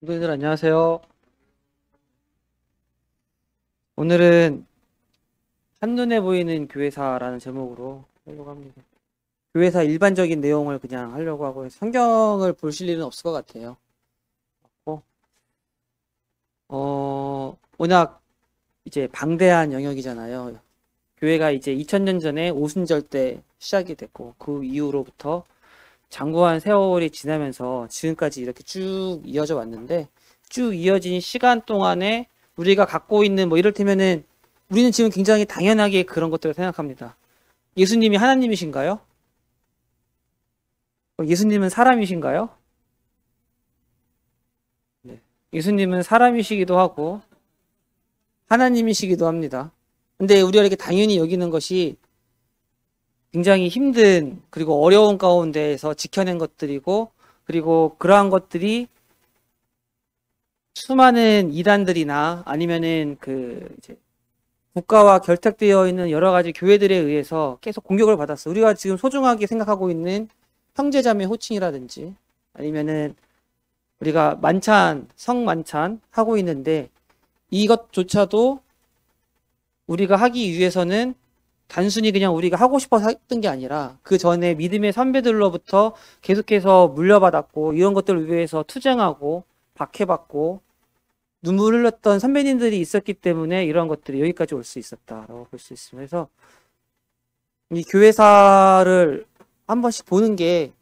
동생들 안녕하세요. 오늘은 한눈에 보이는 교회사라는 제목으로 하려고 합니다. 교회사 일반적인 내용을 그냥 하려고 하고 성경을 보실 일은 없을 것 같아요. 어, 워낙 이제 방대한 영역이잖아요. 교회가 이제 2000년 전에 오순절 때 시작이 됐고 그 이후로부터 장구한 세월이 지나면서 지금까지 이렇게 쭉 이어져 왔는데 쭉 이어진 시간 동안에 우리가 갖고 있는 뭐 이를테면은 우리는 지금 굉장히 당연하게 그런 것들을 생각합니다. 예수님이 하나님이신가요? 예수님은 사람이신가요? 네. 예수님은 사람이시기도 하고 하나님이시기도 합니다. 근데 우리가 이렇게 당연히 여기는 것이 굉장히 힘든 그리고 어려운 가운데에서 지켜낸 것들이고 그리고 그러한 것들이 수많은 이단들이나 아니면은 이제 국가와 결탁되어 있는 여러 가지 교회들에 의해서 계속 공격을 받았어. 우리가 지금 소중하게 생각하고 있는 형제자매 호칭이라든지 아니면은 우리가 만찬, 성만찬 하고 있는데 이것조차도 우리가 하기 위해서는 단순히 그냥 우리가 하고 싶어서 했던 게 아니라 그 전에 믿음의 선배들로부터 계속해서 물려받았고 이런 것들을 위해서 투쟁하고 박해받고 눈물 흘렸던 선배님들이 있었기 때문에 이런 것들이 여기까지 올 수 있었다라고 볼 수 있습니다. 그래서 이 교회사를 한 번씩 보는 게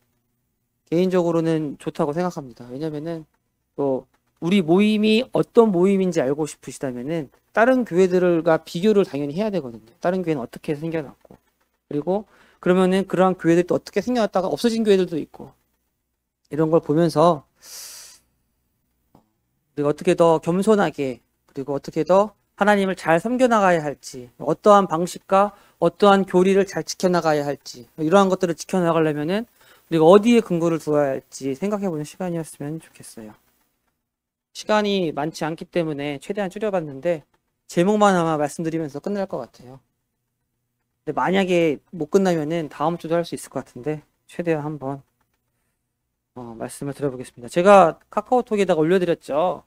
개인적으로는 좋다고 생각합니다. 왜냐면은 또 우리 모임이 어떤 모임인지 알고 싶으시다면은 다른 교회들과 비교를 당연히 해야 되거든요. 다른 교회는 어떻게 생겨났고 그리고 그러면은 그러한 교회들이 또 어떻게 생겨났다가 없어진 교회들도 있고 이런 걸 보면서 우리가 어떻게 더 겸손하게 그리고 어떻게 더 하나님을 잘 섬겨나가야 할지 어떠한 방식과 어떠한 교리를 잘 지켜나가야 할지 이러한 것들을 지켜나가려면은 우리가 어디에 근거를 두어야 할지 생각해보는 시간이었으면 좋겠어요. 시간이 많지 않기 때문에 최대한 줄여봤는데 제목만 아마 말씀드리면서 끝날 것 같아요. 근데 만약에 못 끝나면은 다음 주도 할 수 있을 것 같은데 최대한 한번 말씀을 드려보겠습니다. 제가 카카오톡에다가 올려드렸죠.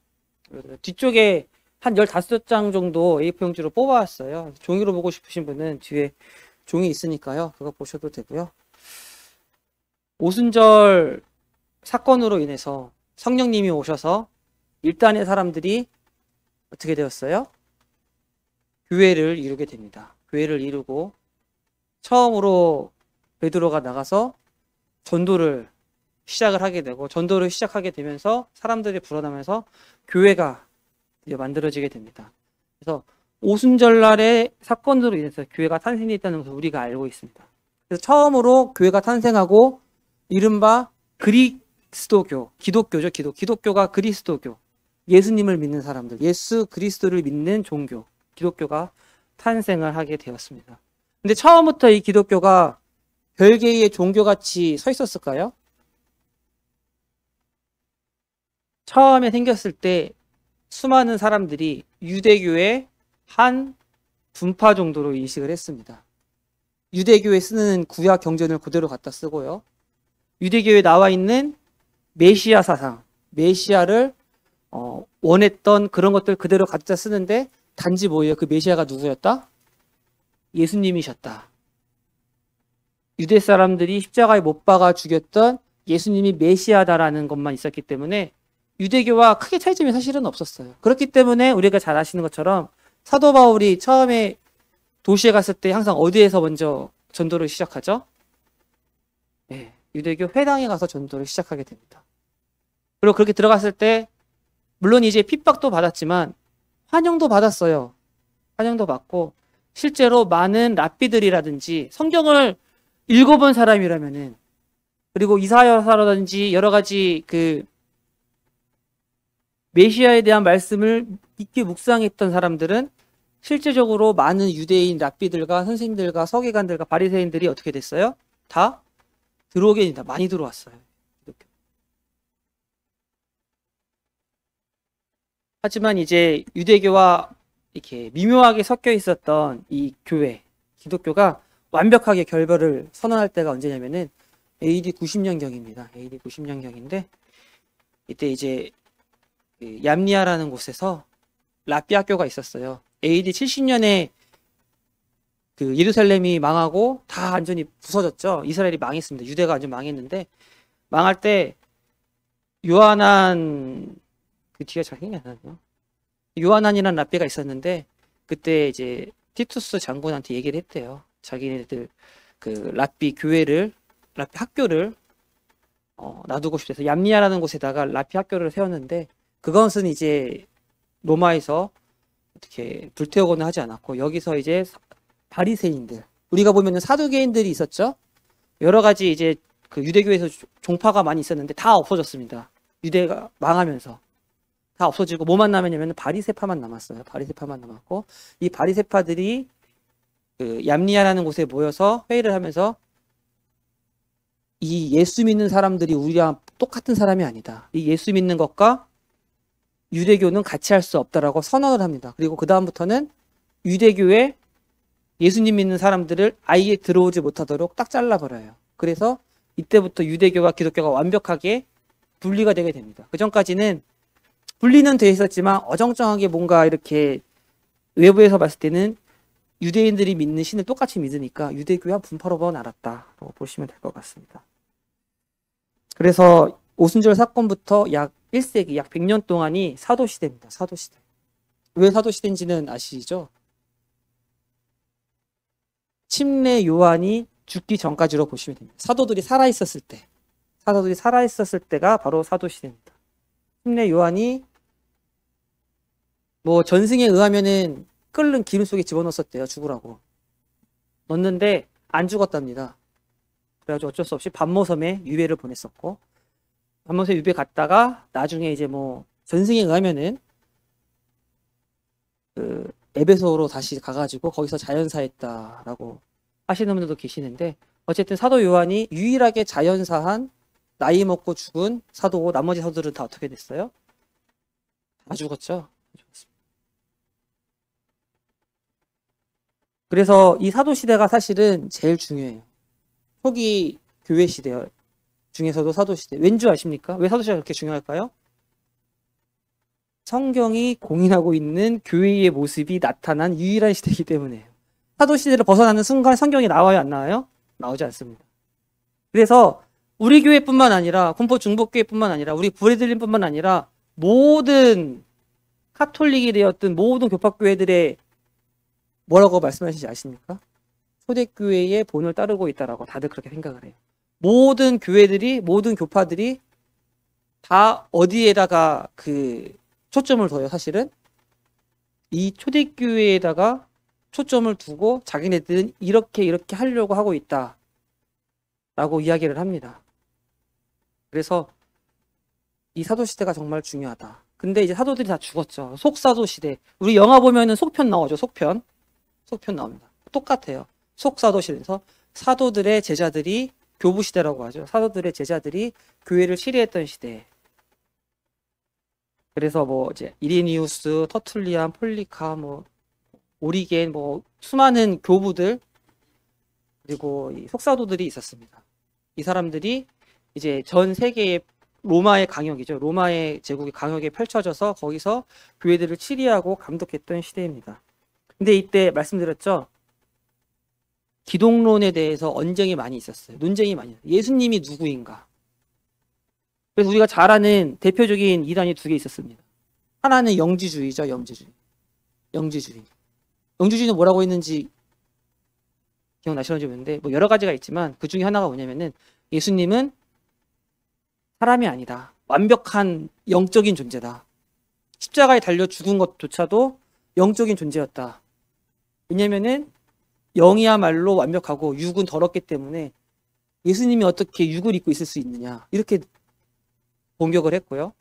뒤쪽에 한 15장 정도 A4 용지로 뽑아왔어요. 종이로 보고 싶으신 분은 뒤에 종이 있으니까요. 그거 보셔도 되고요. 오순절 사건으로 인해서 성령님이 오셔서 일단의 사람들이 어떻게 되었어요? 교회를 이루게 됩니다. 교회를 이루고 처음으로 베드로가 나가서 전도를 시작을 하게 되고 전도를 시작하게 되면서 사람들이 불어나면서 교회가 만들어지게 됩니다. 그래서 오순절날의 사건으로 인해서 교회가 탄생했다는 것을 우리가 알고 있습니다. 그래서 처음으로 교회가 탄생하고 이른바 그리스도교, 기독교죠. 기독교가 그리스도교, 예수님을 믿는 사람들, 예수 그리스도를 믿는 종교, 기독교가 탄생을 하게 되었습니다. 근데 처음부터 이 기독교가 별개의 종교같이 서 있었을까요? 처음에 생겼을 때 수많은 사람들이 유대교의 한 분파 정도로 인식을 했습니다. 유대교에 쓰는 구약 경전을 그대로 갖다 쓰고요. 유대교에 나와 있는 메시아 사상, 메시아를 원했던 그런 것들 그대로 갖다 쓰는데 단지 뭐예요? 그 메시아가 누구였다? 예수님이셨다. 유대 사람들이 십자가에 못 박아 죽였던 예수님이 메시아다라는 것만 있었기 때문에 유대교와 크게 차이점이 사실은 없었어요. 그렇기 때문에 우리가 잘 아시는 것처럼 사도 바울이 처음에 도시에 갔을 때 항상 어디에서 먼저 전도를 시작하죠? 네, 유대교 회당에 가서 전도를 시작하게 됩니다. 그리고 그렇게 들어갔을 때 물론 이제 핍박도 받았지만 환영도 받았어요. 환영도 받고 실제로 많은 랍비들이라든지 성경을 읽어본 사람이라면은 그리고 이사야서라든지 여러 가지 메시아에 대한 말씀을 깊게 묵상했던 사람들은 실제적으로 많은 유대인 랍비들과 선생님들과 서기관들과 바리새인들이 어떻게 됐어요? 다 들어오게 됩니다. 많이 들어왔어요. 하지만 이제 유대교와 이렇게 미묘하게 섞여 있었던 이 교회, 기독교가 완벽하게 결별을 선언할 때가 언제냐면은 AD 90년경입니다. AD 90년경인데 이때 이제 그 얌리아라는 곳에서 랍비 학교가 있었어요. AD 70년에 그 예루살렘이 망하고 다 완전히 부서졌죠. 이스라엘이 망했습니다. 유대가 완전 망했는데 망할 때 요하난 그 뒤가 잘 생각이 안 나네요. 요하난이라는 랍비가 있었는데 그때 이제 티투스 장군한테 얘기를 했대요. 자기네들 그 랍비 학교를 놔두고 싶대서 얌리아라는 곳에다가 랍비 학교를 세웠는데 그것은 이제 로마에서 어떻게 불태우거나 하지 않았고 여기서 이제 바리새인들 우리가 보면은 사두개인들이 있었죠. 여러 가지 이제 그 유대교에서 종파가 많이 있었는데 다 없어졌습니다. 유대가 망하면서 다 없어지고 뭐만 남았냐면 바리새파만 남았어요. 바리새파만 남았고 이 바리새파들이 그 얌리아라는 곳에 모여서 회의를 하면서 이 예수 믿는 사람들이 우리랑 똑같은 사람이 아니다. 이 예수 믿는 것과 유대교는 같이 할 수 없다라고 선언을 합니다. 그리고 그 다음부터는 유대교에 예수님 믿는 사람들을 아예 들어오지 못하도록 딱 잘라버려요. 그래서 이때부터 유대교와 기독교가 완벽하게 분리가 되게 됩니다. 그 전까지는 분리는 돼 있었지만 어정쩡하게 뭔가 이렇게 외부에서 봤을 때는 유대인들이 믿는 신을 똑같이 믿으니까 유대교와 분파로가 날았다라고 보시면 될 것 같습니다. 그래서 오순절 사건부터 약 1세기, 약 100년 동안이 사도시대입니다. 사도시대. 왜 사도시대인지는 아시죠? 침례 요한이 죽기 전까지로 보시면 됩니다. 사도들이 살아있었을 때가 바로 사도시대입니다. 침례 요한이 뭐 전승에 의하면은 끓는 기름 속에 집어넣었대요. 죽으라고. 넣었는데 안 죽었답니다. 그래가지고 어쩔 수 없이 반모섬에 유배를 보냈었고 반모섬에 유배 갔다가 나중에 이제 뭐 전승에 의하면은 그 에베소로 다시 가가지고 거기서 자연사했다라고 하시는 분들도 계시는데 어쨌든 사도 요한이 유일하게 자연사한 나이 먹고 죽은 사도고 나머지 사도들은 다 어떻게 됐어요? 다 죽었죠. 죽었습니다. 그래서 이 사도 시대가 사실은 제일 중요해요. 초기 교회 시대 중에서도 사도 시대. 왠지 아십니까? 왜 사도 시대가 그렇게 중요할까요? 성경이 공인하고 있는 교회의 모습이 나타난 유일한 시대이기 때문에요. 사도 시대를 벗어나는 순간 성경이 나와요, 안 나와요? 나오지 않습니다. 그래서 우리 교회뿐만 아니라 군포 중복교회뿐만 아니라 우리 브레들린뿐만 아니라 모든 카톨릭이 되었던 모든 교파교회들의 뭐라고 말씀하시지 아십니까? 초대교회의 본을 따르고 있다라고 다들 그렇게 생각을 해요. 모든 교회들이 모든 교파들이 다 어디에다가 그 초점을 둬요. 사실은 이 초대교회에다가 초점을 두고 자기네들은 이렇게 하려고 하고 있다 라고 이야기를 합니다. 그래서 이 사도시대가 정말 중요하다. 근데 이제 사도들이 다 죽었죠. 속사도시대. 우리 영화 보면은 속편 나오죠. 속편 나옵니다. 똑같아요. 속사도시대에서 사도들의 제자들이 교부시대라고 하죠. 사도들의 제자들이 교회를 치리했던 시대. 그래서 뭐 이제 이리니우스, 터툴리안, 폴리카, 뭐 오리겐, 뭐 수많은 교부들 그리고 이 속사도들이 있었습니다. 이 사람들이 이제 전 세계의 로마의 강역이죠. 로마의 제국의 강역에 펼쳐져서 거기서 교회들을 치리하고 감독했던 시대입니다. 근데 이때 말씀드렸죠. 기독론에 대해서 언쟁이 많이 있었어요. 논쟁이 많이 있었어요. 예수님이 누구인가? 그래서 우리가 잘 아는 대표적인 이단이 두 개 있었습니다. 하나는 영지주의죠. 영지주의는 뭐라고 했는지 기억나시는지 모르겠는데 뭐 여러 가지가 있지만 그 중에 하나가 뭐냐면은 예수님은 사람이 아니다. 완벽한 영적인 존재다. 십자가에 달려 죽은 것조차도 영적인 존재였다. 왜냐면은 영이야말로 완벽하고 육은 더럽기 때문에 예수님이 어떻게 육을 입고 있을 수 있느냐 이렇게 공격을 했고요.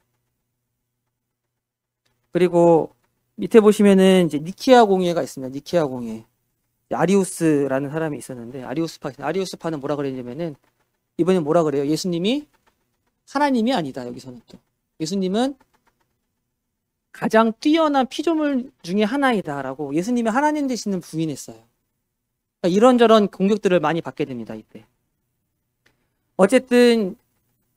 그리고 밑에 보시면은 이제 니케아 공예가 있습니다. 니케아 공예. 아리우스라는 사람이 있었는데 아리우스파는 뭐라 그랬냐면은 이번엔 뭐라 그래요? 예수님이 하나님이 아니다. 여기서는 또 예수님은 가장 뛰어난 피조물 중에 하나이다라고 예수님이 하나님 되시는 부인했어요. 그러니까 이런저런 공격들을 많이 받게 됩니다. 이때. 어쨌든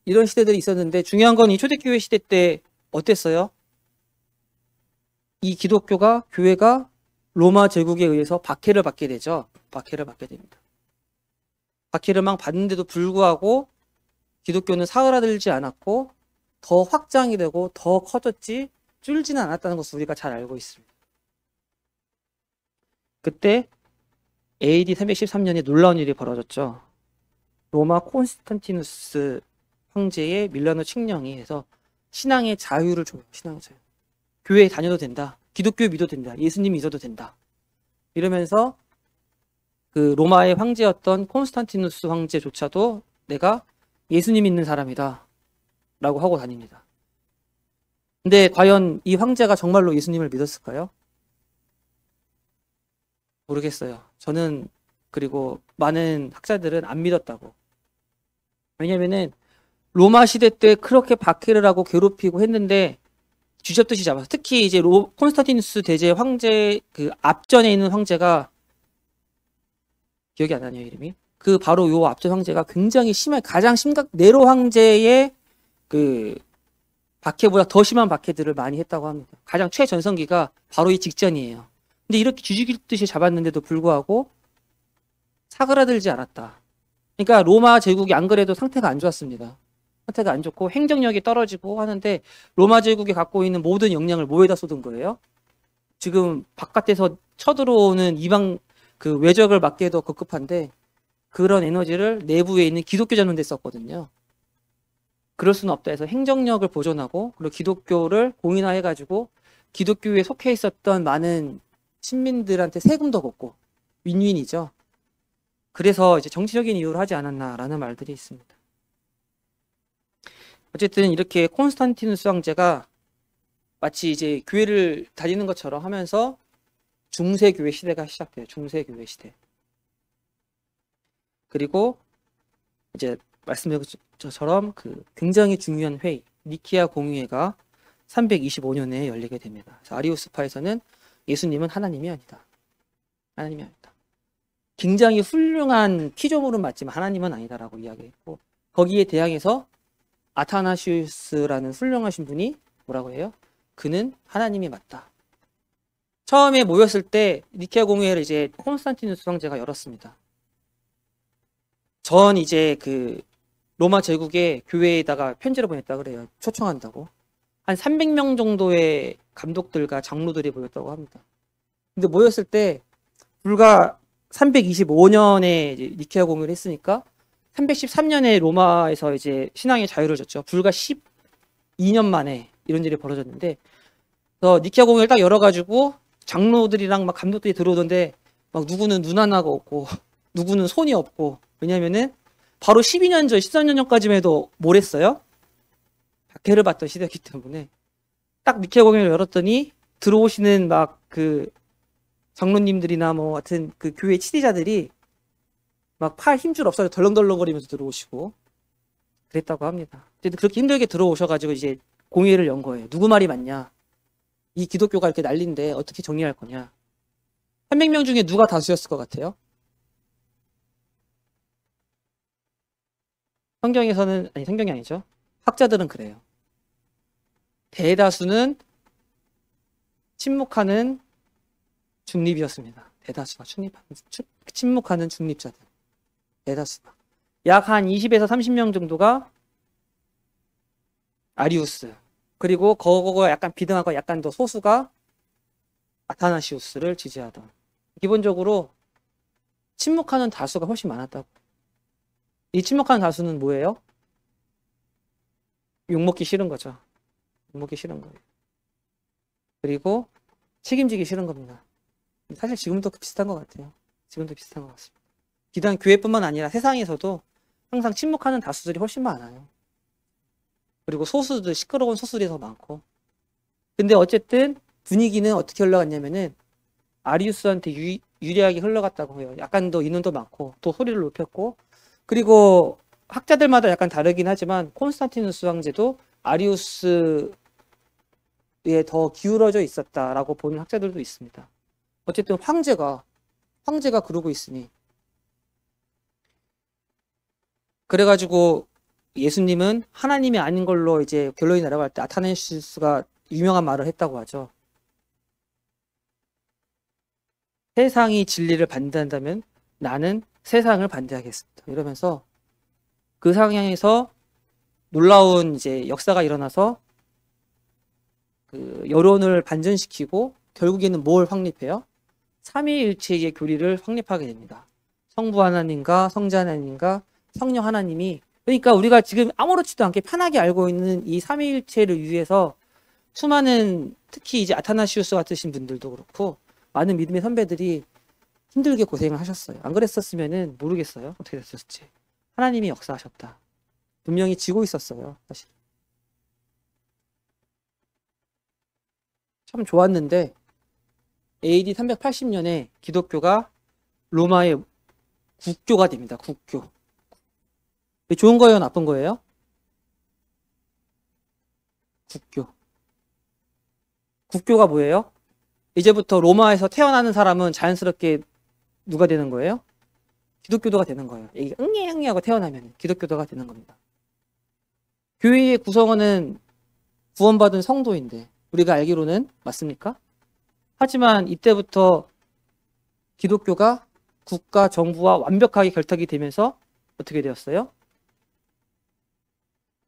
이런 시대들이 있었는데 중요한 건 이 초대교회 시대 때 어땠어요? 이 기독교가 교회가 로마 제국에 의해서 박해를 받게 되죠. 박해를 받게 됩니다. 박해를 막 받는데도 불구하고 기독교는 사그라들지 않았고 더 확장이 되고 더 커졌지 줄지는 않았다는 것을 우리가 잘 알고 있습니다. 그때 AD 313년에 놀라운 일이 벌어졌죠. 로마 콘스탄티누스 황제의 밀라노 칙령이 해서 신앙의 자유를 줘요. 신앙의 자유. 교회에 다녀도 된다. 기독교 믿어도 된다. 예수님 믿어도 된다. 이러면서 그 로마의 황제였던 콘스탄티누스 황제조차도 내가 예수님 믿는 사람이다 라고 하고 다닙니다. 근데 과연 이 황제가 정말로 예수님을 믿었을까요? 모르겠어요. 저는 그리고 많은 학자들은 안 믿었다고. 왜냐면은 로마 시대 때 그렇게 박해를 하고 괴롭히고 했는데 쥐잡듯이 잡아서, 특히 이제 콘스탄티누스 대제 황제 그 앞전에 있는 황제가 기억이 안 나네요, 이름이. 그 바로 요 앞전 황제가 굉장히 가장 네로 황제의 그 박해보다 더 심한 박해들을 많이 했다고 합니다. 가장 최전성기가 바로 이 직전이에요. 근데 이렇게 쥐죽듯이 잡았는데도 불구하고 사그라들지 않았다. 그러니까 로마 제국이 안 그래도 상태가 안 좋았습니다. 상태가 안 좋고 행정력이 떨어지고 하는데 로마 제국이 갖고 있는 모든 역량을 뭐에다 쏟은 거예요? 지금 바깥에서 쳐들어오는 이방 그 외적을 막기에도 급급한데 그런 에너지를 내부에 있는 기독교 잡는 데 썼거든요. 그럴 수는 없다 해서 행정력을 보존하고 그리고 기독교를 공인화해가지고 기독교에 속해 있었던 많은 신민들한테 세금도 걷고 윈윈이죠. 그래서 이제 정치적인 이유로 하지 않았나라는 말들이 있습니다. 어쨌든 이렇게 콘스탄티누스 황제가 마치 이제 교회를 다니는 것처럼 하면서 중세교회 시대가 시작돼요. 중세교회 시대. 그리고 이제 말씀드린 것처럼 그 굉장히 중요한 회의, 니키아 공의회가 325년에 열리게 됩니다. 그래서 아리우스파에서는 예수님은 하나님이 아니다. 하나님이 아니다. 굉장히 훌륭한 피조물은 맞지만 하나님은 아니다라고 이야기했고, 거기에 대항해서 아타나시우스라는 훌륭하신 분이 뭐라고 해요? 그는 하나님이 맞다. 처음에 모였을 때 니케아 공회를 이제 콘스탄티누스 황제가 열었습니다. 전 이제 그 로마 제국의 교회에다가 편지를 보냈다 그래요. 초청한다고. 한 300명 정도의 감독들과 장로들이 모였다고 합니다. 근데 모였을 때 불과 325년에 이제 니케아 공회를 했으니까 313년에 로마에서 이제 신앙의 자유를 줬죠. 불과 12년 만에 이런 일이 벌어졌는데, 그래서 니케아 공회를 딱 열어가지고 장로들이랑 막 감독들이 들어오던데 막 누구는 눈 하나가 없고 누구는 손이 없고, 왜냐면은 바로 12년 전, 13년 전까지만 해도 뭘 했어요? 박해를 받던 시대였기 때문에. 딱 니케아 공회를 열었더니 들어오시는 막 그 장로님들이나 뭐 같은 그 교회 치리자들이 막 팔 힘줄 없어서 덜렁덜렁거리면서 들어오시고 그랬다고 합니다. 그렇게 힘들게 들어오셔가지고 이제 공회를 연 거예요. 누구 말이 맞냐? 이 기독교가 이렇게 난린데 어떻게 정리할 거냐? 300명 중에 누가 다수였을 것 같아요? 성경에서는, 아니 성경이 아니죠. 학자들은 그래요. 대다수는 침묵하는 중립이었습니다. 대다수가 침묵하는 중립자들. 대다수가. 약 한 20에서 30명 정도가 아리우스. 그리고 그거가 약간 비등하고 약간 더 소수가 아타나시우스를 지지하던. 기본적으로 침묵하는 다수가 훨씬 많았다고. 이 침묵하는 다수는 뭐예요? 욕먹기 싫은 거죠. 욕먹기 싫은 거예요. 그리고 책임지기 싫은 겁니다. 사실 지금도 비슷한 것 같아요. 지금도 비슷한 것 같습니다. 비단 교회뿐만 아니라 세상에서도 항상 침묵하는 다수들이 훨씬 많아요. 그리고 소수들, 시끄러운 소수들이 더 많고. 근데 어쨌든 분위기는 어떻게 흘러갔냐면은 아리우스한테 유리하게 흘러갔다고 해요. 약간 더 인원도 많고 또 소리를 높였고, 그리고 학자들마다 약간 다르긴 하지만 콘스탄티누스 황제도 아리우스에 더 기울어져 있었다라고 보는 학자들도 있습니다. 어쨌든 황제가 그러고 있으니, 그래가지고 예수님은 하나님이 아닌 걸로 이제 결론이 내려갈 때 아타나시우스가 유명한 말을 했다고 하죠. 세상이 진리를 반대한다면 나는 세상을 반대하겠습니다. 이러면서 그 상황에서 놀라운 이제 역사가 일어나서 그 여론을 반전시키고 결국에는 뭘 확립해요? 삼위일체의 교리를 확립하게 됩니다. 성부 하나님과 성자 하나님과 성령 하나님이, 그러니까 우리가 지금 아무렇지도 않게 편하게 알고 있는 이 삼위일체를 위해서 수많은, 특히 이제 아타나시우스 같으신 분들도 그렇고 많은 믿음의 선배들이 힘들게 고생을 하셨어요. 안 그랬었으면은 모르겠어요. 어떻게 됐었을지. 하나님이 역사하셨다. 분명히 지고 있었어요. 사실. 참 좋았는데 AD 380년에 기독교가 로마의 국교가 됩니다. 국교. 좋은 거예요? 나쁜 거예요? 국교. 국교가 뭐예요? 이제부터 로마에서 태어나는 사람은 자연스럽게 누가 되는 거예요? 기독교도가 되는 거예요. 응애 하고 태어나면 기독교도가 되는 겁니다. 교회의 구성원은 구원받은 성도인데 우리가 알기로는 맞습니까? 하지만 이때부터 기독교가 국가 정부와 완벽하게 결탁이 되면서 어떻게 되었어요?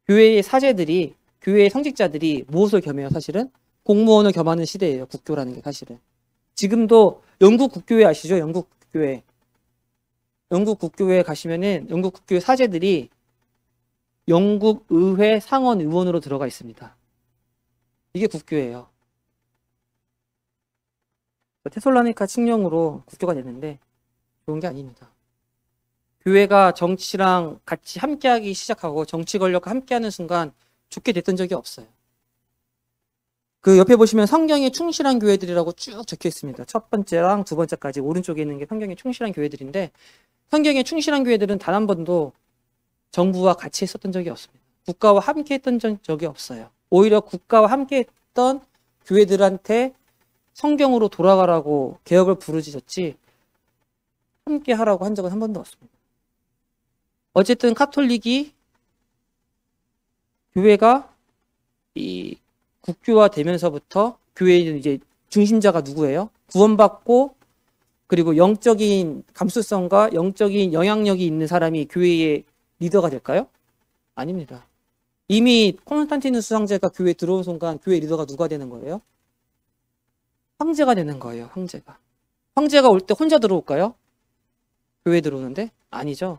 교회의 사제들이, 교회의 성직자들이 무엇을 겸해요? 사실은 공무원을 겸하는 시대예요. 국교라는 게 사실은. 지금도 영국 국교회 아시죠? 영국 국교회. 영국 국교회에 가시면은 영국 국교회 사제들이 영국 의회 상원 의원으로 들어가 있습니다. 이게 국교예요. 테살로니가 칙령으로 국교가 됐는데 좋은 게 아닙니다. 교회가 정치랑 같이 함께하기 시작하고 정치 권력과 함께하는 순간 좋게 됐던 적이 없어요. 그 옆에 보시면 성경에 충실한 교회들이라고 쭉 적혀 있습니다. 첫 번째랑 두 번째까지 오른쪽에 있는 게 성경에 충실한 교회들인데 성경에 충실한 교회들은 단 한 번도 정부와 같이 했었던 적이 없습니다. 국가와 함께 했던 적이 없어요. 오히려 국가와 함께 했던 교회들한테 성경으로 돌아가라고 개혁을 부르짖었지 함께 하라고 한 적은 한 번도 없습니다. 어쨌든 카톨릭이 교회가 이 국교화 되면서부터 교회는 이제 중심자가 누구예요? 구원받고 그리고 영적인 감수성과 영적인 영향력이 있는 사람이 교회의 리더가 될까요? 아닙니다. 이미 콘스탄티누스 황제가 교회에 들어온 순간 교회 리더가 누가 되는 거예요? 황제가 되는 거예요. 황제가. 황제가 올 때 혼자 들어올까요? 교회에 들어오는데? 아니죠.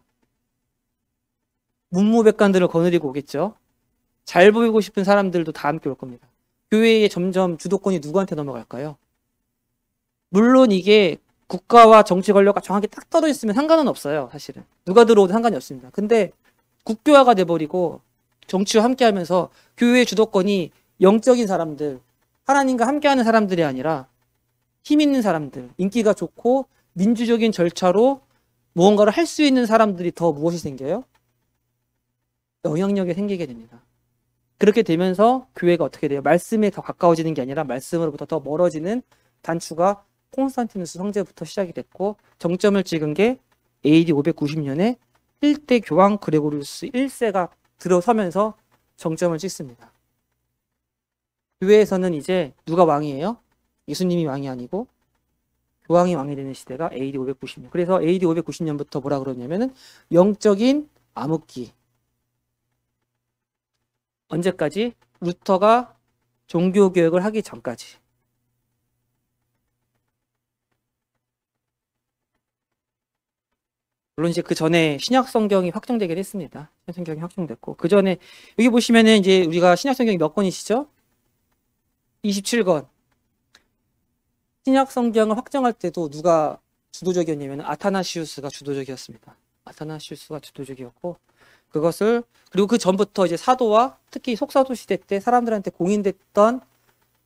문무백관들을 거느리고 오겠죠. 잘 보이고 싶은 사람들도 다 함께 올 겁니다. 교회에 점점 주도권이 누구한테 넘어갈까요? 물론 이게 국가와 정치 권력과 정확히 딱 떨어져 있으면 상관은 없어요. 사실은. 누가 들어오든 상관이 없습니다. 근데 국교화가 돼버리고 정치와 함께하면서 교회의 주도권이 영적인 사람들, 하나님과 함께하는 사람들이 아니라 힘 있는 사람들, 인기가 좋고 민주적인 절차로 무언가를 할 수 있는 사람들이 더 무엇이 생겨요? 영향력이 생기게 됩니다. 그렇게 되면서 교회가 어떻게 돼요? 말씀에 더 가까워지는 게 아니라 말씀으로부터 더 멀어지는 단추가 콘스탄티누스 황제부터 시작이 됐고 정점을 찍은 게 AD 590년에 1대 교황 그레고리우스 1세가 들어서면서 정점을 찍습니다. 교회에서는 이제 누가 왕이에요? 예수님이 왕이 아니고 교황이 왕이 되는 시대가 AD 590년. 그래서 AD 590년부터 뭐라 그러냐면은 영적인 암흑기. 언제까지? 루터가 종교개혁을 하기 전까지. 물론 이제 그 전에 신약 성경이 확정되긴 했습니다. 신약 성경이 확정됐고 그 전에 여기 보시면은 이제 우리가 신약 성경이 몇 권이시죠? 27권. 신약 성경을 확정할 때도 누가 주도적이었냐면 아타나시우스가 주도적이었습니다. 아타나시우스가 주도적이었고 그것을 그리고 그 전부터 이제 사도와 특히 속사도 시대 때 사람들한테 공인됐던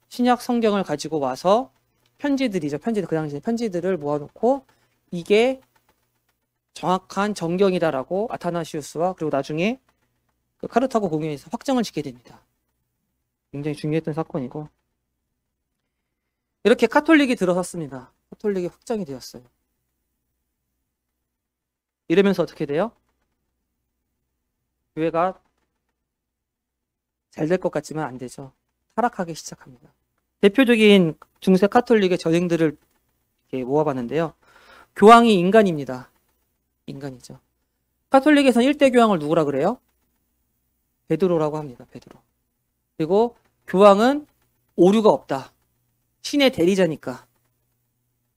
신약 성경을 가지고 와서 편지들이죠. 편지들 그 당시에 편지들을 모아놓고 이게 정확한 정경이다라고 아타나시우스와 그리고 나중에 그 카르타고 공회에서 확정을 짓게 됩니다. 굉장히 중요했던 사건이고 이렇게 카톨릭이 들어섰습니다. 카톨릭이 확정이 되었어요. 이러면서 어떻게 돼요? 교회가 잘 될 것 같지만 안 되죠. 타락하기 시작합니다. 대표적인 중세 카톨릭의 전행들을 모아봤는데요. 교황이 인간입니다. 인간이죠. 카톨릭에서는 1대 교황을 누구라 그래요? 베드로라고 합니다. 베드로. 그리고 교황은 오류가 없다. 신의 대리자니까.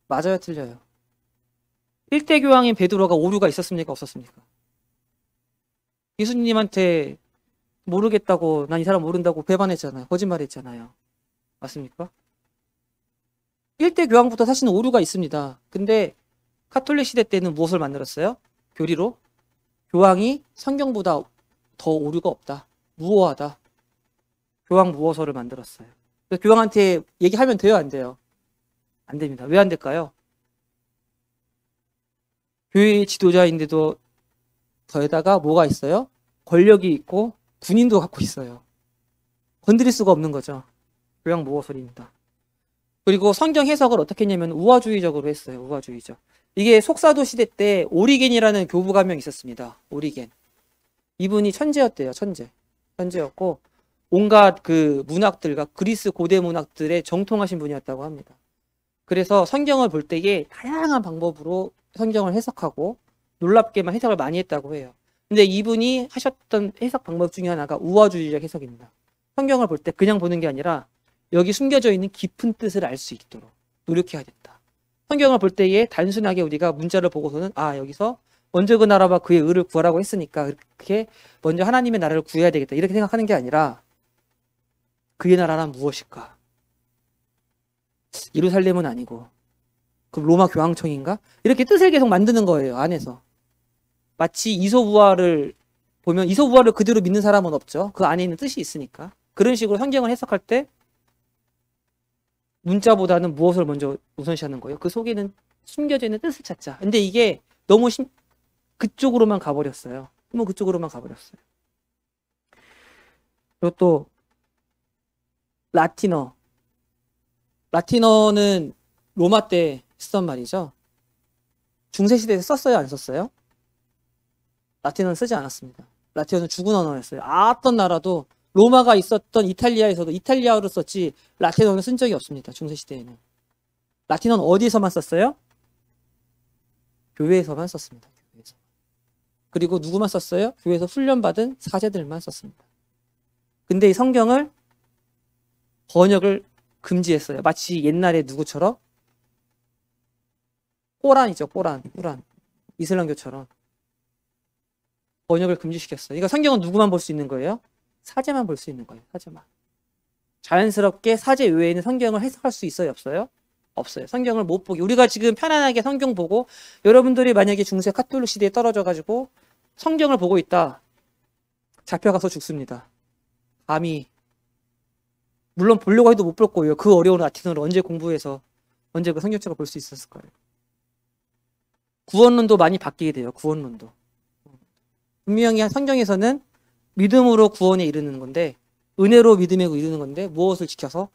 맞아요, 틀려요? 1대 교황인 베드로가 오류가 있었습니까? 없었습니까? 예수님한테 모르겠다고, 난 이 사람 모른다고 배반했잖아요. 거짓말했잖아요. 맞습니까? 1대 교황부터 사실은 오류가 있습니다. 근데 카톨릭 시대 때는 무엇을 만들었어요? 교리로 교황이 성경보다 더 오류가 없다. 무오하다. 교황 무오서를 만들었어요. 그래서 교황한테 얘기하면 돼요, 안 돼요? 안 됩니다. 왜 안 될까요? 교회 지도자인데도 더에다가 뭐가 있어요? 권력이 있고 군인도 갖고 있어요. 건드릴 수가 없는 거죠. 교황 무오설입니다. 그리고 성경 해석을 어떻게 했냐면 우화주의적으로 했어요. 우화주의적. 이게 속사도 시대 때 오리겐이라는 교부가 한 명 있었습니다. 오리겐. 이분이 천재였대요. 천재였고 온갖 그 문학들과 그리스 고대 문학들에 정통하신 분이었다고 합니다. 그래서 성경을 볼 때에 다양한 방법으로 성경을 해석하고 놀랍게만 해석을 많이 했다고 해요. 근데 이분이 하셨던 해석 방법 중에 하나가 우화주의적 해석입니다. 성경을 볼 때 그냥 보는 게 아니라 여기 숨겨져 있는 깊은 뜻을 알 수 있도록 노력해야 된다. 성경을 볼 때에 단순하게 우리가 문자를 보고서는 여기서 먼저 그 나라와 그의 의를 구하라고 했으니까 그렇게 먼저 하나님의 나라를 구해야 되겠다 이렇게 생각하는 게 아니라 그의 나라란 무엇일까? 예루살렘은 아니고 그 로마 교황청인가? 이렇게 뜻을 계속 만드는 거예요. 안에서. 마치 이솝우화를 보면 이솝우화를 그대로 믿는 사람은 없죠. 그 안에 있는 뜻이 있으니까. 그런 식으로 성경을 해석할 때 문자보다는 무엇을 먼저 우선시하는 거예요? 그 속에는 숨겨져 있는 뜻을 찾자. 근데 이게 너무 그쪽으로만 가버렸어요. 너무 그쪽으로만 가버렸어요. 그리고 또 라틴어는 로마 때 쓰던 말이죠. 중세시대에 썼어요? 안 썼어요? 라틴어는 쓰지 않았습니다. 라틴어는 죽은 언어였어요. 어떤 나라도 로마가 있었던 이탈리아에서도 이탈리아어로 썼지 라틴어는 쓴 적이 없습니다. 중세시대에는. 라틴어는 어디에서만 썼어요? 교회에서만 썼습니다. 교회에서. 그리고 누구만 썼어요? 교회에서 훈련받은 사제들만 썼습니다. 근데 이 성경을 번역을 금지했어요. 마치 옛날에 누구처럼? 꼬란이죠. 꼬란. 이슬람교처럼. 번역을 금지시켰어요. 그러니까 성경은 누구만 볼 수 있는 거예요? 사제만 볼 수 있는 거예요. 사제만. 자연스럽게 사제 외에는 성경을 해석할 수 있어요? 없어요? 없어요. 성경을 못 보게. 우리가 지금 편안하게 성경 보고 여러분들이 만약에 중세 카톨릭 시대에 떨어져가지고 성경을 보고 있다. 잡혀가서 죽습니다. 감히. 물론 보려고 해도 못 볼 거예요. 그 어려운 라틴어를 언제 공부해서 언제 그 성경책을 볼 수 있었을 거예요. 구원론도 많이 바뀌게 돼요. 구원론도. 분명히 성경에서는 믿음으로 구원에 이르는 건데 은혜로 믿음에 이르는 건데 무엇을 지켜서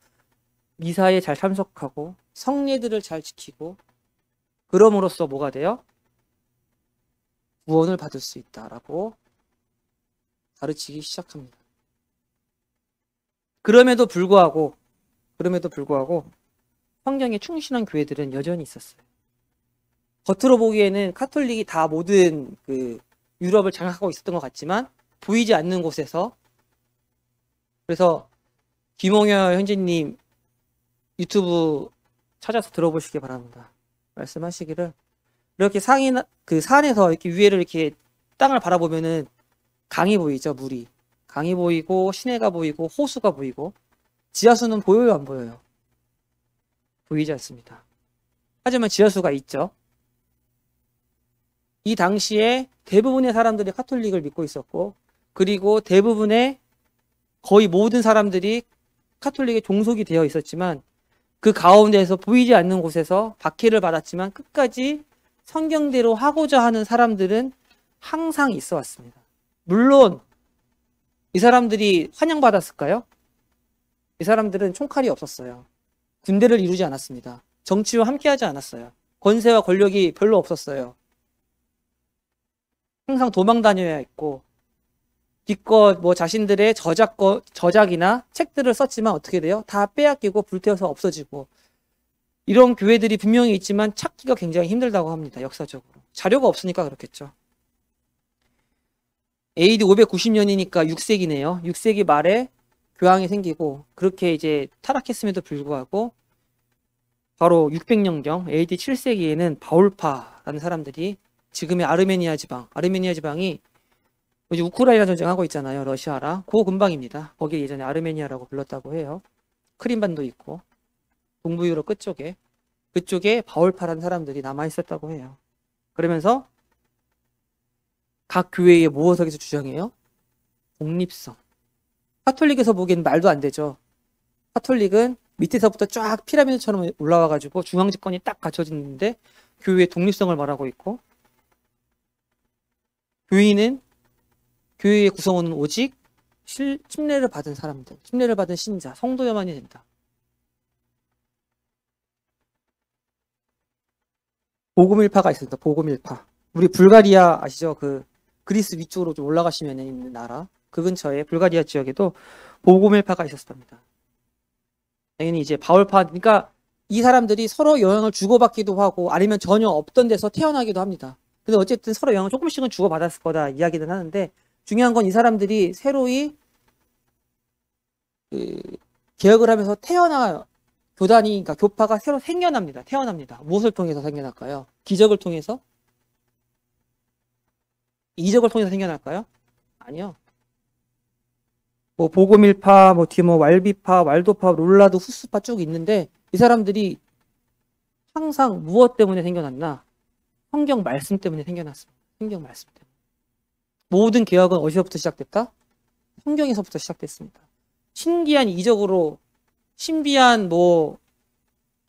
미사에 잘 참석하고 성례들을 잘 지키고 그럼으로써 뭐가 돼요? 구원을 받을 수 있다라고 가르치기 시작합니다. 그럼에도 불구하고 성경에 충실한 교회들은 여전히 있었어요. 겉으로 보기에는 카톨릭이 다 모든 그 유럽을 장악하고 있었던 것 같지만 보이지 않는 곳에서 그래서 김홍열 형제님 유튜브 찾아서 들어보시기 바랍니다. 말씀하시기를 이렇게 그 산에서 이렇게 위에를 이렇게 땅을 바라보면은 강이 보이죠. 물이. 강이 보이고 시내가 보이고 호수가 보이고 지하수는 보여요? 안 보여요? 보이지 않습니다. 하지만 지하수가 있죠. 이 당시에 대부분의 사람들이 카톨릭을 믿고 있었고 그리고 대부분의 거의 모든 사람들이 카톨릭에 종속이 되어 있었지만 그 가운데에서 보이지 않는 곳에서 박해를 받았지만 끝까지 성경대로 하고자 하는 사람들은 항상 있어 왔습니다. 물론 이 사람들이 환영받았을까요? 이 사람들은 총칼이 없었어요. 군대를 이루지 않았습니다. 정치와 함께하지 않았어요. 권세와 권력이 별로 없었어요. 항상 도망 다녀야 했고 기껏 자신들의 저작이나 책들을 썼지만 어떻게 돼요? 다 빼앗기고 불태워서 없어지고 이런 교회들이 분명히 있지만 찾기가 굉장히 힘들다고 합니다. 역사적으로. 자료가 없으니까 그렇겠죠. AD 590년이니까 6세기네요. 6세기 말에 교황이 생기고 그렇게 이제 타락했음에도 불구하고 바로 600년경 AD 7세기에는 바울파라는 사람들이 지금의 아르메니아 지방이 이제 우크라이나 전쟁하고 있잖아요. 러시아랑 그 근방입니다. 거기 예전에 아르메니아라고 불렀다고 해요. 크림반도 있고 동부 유럽 그쪽에 바울파라는 사람들이 남아 있었다고 해요. 그러면서 각 교회의 모어석에서 주장해요. 독립성. 카톨릭에서 보기엔 말도 안 되죠. 카톨릭은 밑에서부터 쫙 피라미드처럼 올라와가지고 중앙 집권이 딱 갖춰지는데 교회의 독립성을 말하고 있고, 교회의 구성원은 오직 침례를 받은 사람들, 침례를 받은 신자, 성도여만이 된다. 복음일파가 있습니다. 복음일파. 우리 불가리아 아시죠? 그 그리스 위쪽으로 좀 올라가시면 있는 나라, 그 근처에 불가리아 지역에도 복음일파가 있었답니다. 당연히 이제 바울파, 그러니까 이 사람들이 서로 영향을 주고받기도 하고 아니면 전혀 없던 데서 태어나기도 합니다. 근데 어쨌든 서로 영향을 조금씩은 주고받았을 거다 이야기는 하는데, 중요한 건 이 사람들이 새로이 개혁을 하면서 그러니까 교파가 새로 태어납니다. 무엇을 통해서 생겨날까요? 기적을 통해서? 이적을 통해서 생겨날까요? 아니요. 뭐 복음일파, 뒤에 왈비파, 왈도파, 롤라드, 후스파 쭉 있는데, 이 사람들이 항상 무엇 때문에 생겨났나? 성경 말씀 때문에 생겨났습니다. 성경 말씀 때문에. 모든 개혁은 어디서부터 시작됐다? 성경에서부터 시작됐습니다. 신비한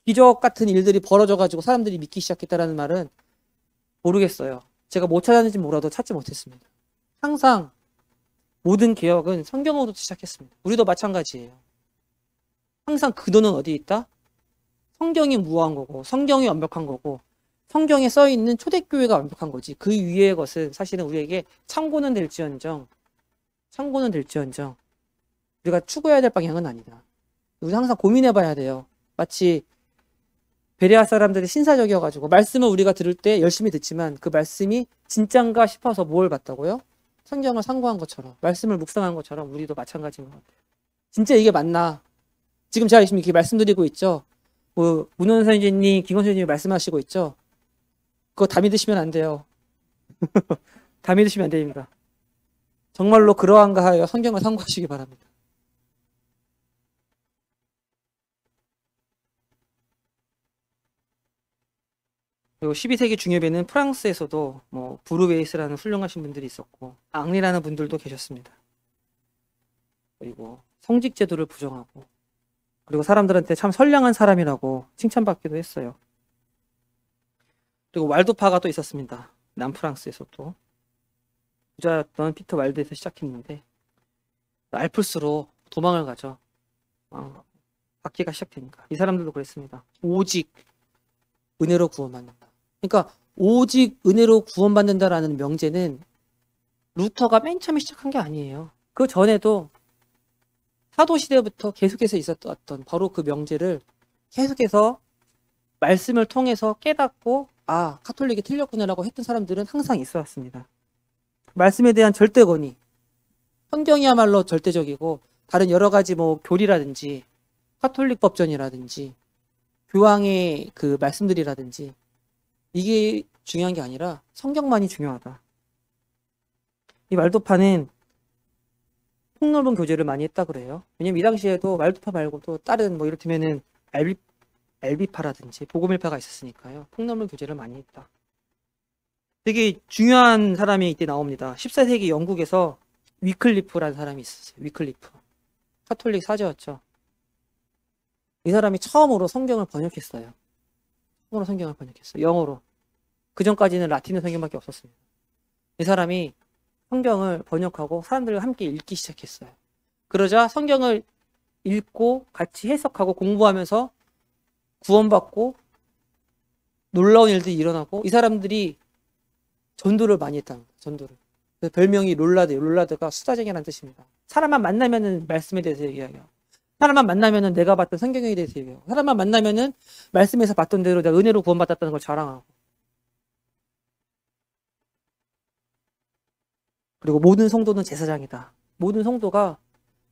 기적 같은 일들이 벌어져가지고 사람들이 믿기 시작했다라는 말은 모르겠어요. 제가 못 찾았는지 몰라도 찾지 못했습니다. 항상 모든 개혁은 성경으로부터 시작했습니다. 우리도 마찬가지예요. 항상 근원은 어디에 있다? 성경이 무한 거고, 성경이 완벽한 거고, 성경에 써있는 초대교회가 완벽한 거지. 그 위의 것은 사실은 우리에게 참고는 될지언정 우리가 추구해야 될 방향은 아니다. 우리 항상 고민해봐야 돼요. 마치 베레아 사람들이 신사적이어가지고 말씀을 우리가 들을 때 열심히 듣지만 그 말씀이 진짠가 싶어서 뭘 봤다고요? 성경을 상고한 것처럼, 말씀을 묵상한 것처럼 우리도 마찬가지인 것 같아요. 진짜 이게 맞나? 지금 제가 열심히 이렇게 말씀드리고 있죠. 문원 선생님, 김원 선생님이 말씀하시고 있죠. 그거 다 믿으시면 안 돼요. 다 믿으시면 안 됩니다. 정말로 그러한가 하여 성경을 상고하시기 바랍니다. 그리고 12세기 중엽에는 프랑스에서도 부르베이스라는 훌륭하신 분들이 있었고, 앙리라는 분들도 계셨습니다. 그리고 성직 제도를 부정하고, 그리고 사람들한테 참 선량한 사람이라고 칭찬받기도 했어요. 그리고 왈도파가 또 있었습니다. 남프랑스에서도. 부자였던 피터 왈드에서 시작했는데 알프스로 도망을 가죠. 받기가 시작되니까. 이 사람들도 그랬습니다. 오직 은혜로 구원받는다. 그러니까 오직 은혜로 구원받는다라는 명제는 루터가 맨 처음에 시작한 게 아니에요. 그 전에도 사도시대부터 계속해서 있었던 바로 그 명제를 계속해서 말씀을 통해서 깨닫고, 카톨릭이 틀렸구나라고 했던 사람들은 항상 있어 왔습니다. 말씀에 대한 절대 권위, 성경이야말로 절대적이고, 다른 여러 가지 교리라든지 카톨릭 법전이라든지 교황의 그 말씀들이라든지 이게 중요한 게 아니라 성경만이 중요하다. 이 왈도파는 폭넓은 교제를 많이 했다 그래요. 왜냐면 이 당시에도 왈도파 말고도 다른 이를테면은 엘비파라든지 복음일파가 있었으니까요. 폭넓은 교제를 많이 했다. 되게 중요한 사람이 이때 나옵니다. 14세기 영국에서 위클리프라는 사람이 있었어요. 위클리프. 카톨릭 사제였죠. 이 사람이 처음으로 성경을 번역했어요. 영어로. 그 전까지는 라틴어 성경밖에 없었습니다. 이 사람이 성경을 번역하고 사람들과 함께 읽기 시작했어요. 그러자 성경을 읽고 같이 해석하고 공부하면서 구원받고 놀라운 일들이 일어나고, 이 사람들이 전도를 많이 했답니다. 전도를. 별명이 롤라드가 수다쟁이라는 뜻입니다. 사람만 만나면은 말씀에 대해서 얘기해요. 사람만 만나면은 내가 봤던 성경에 대해서 얘기해요. 사람만 만나면은 말씀에서 봤던 대로 내가 은혜로 구원받았다는 걸 자랑하고. 그리고 모든 성도는 제사장이다. 모든 성도가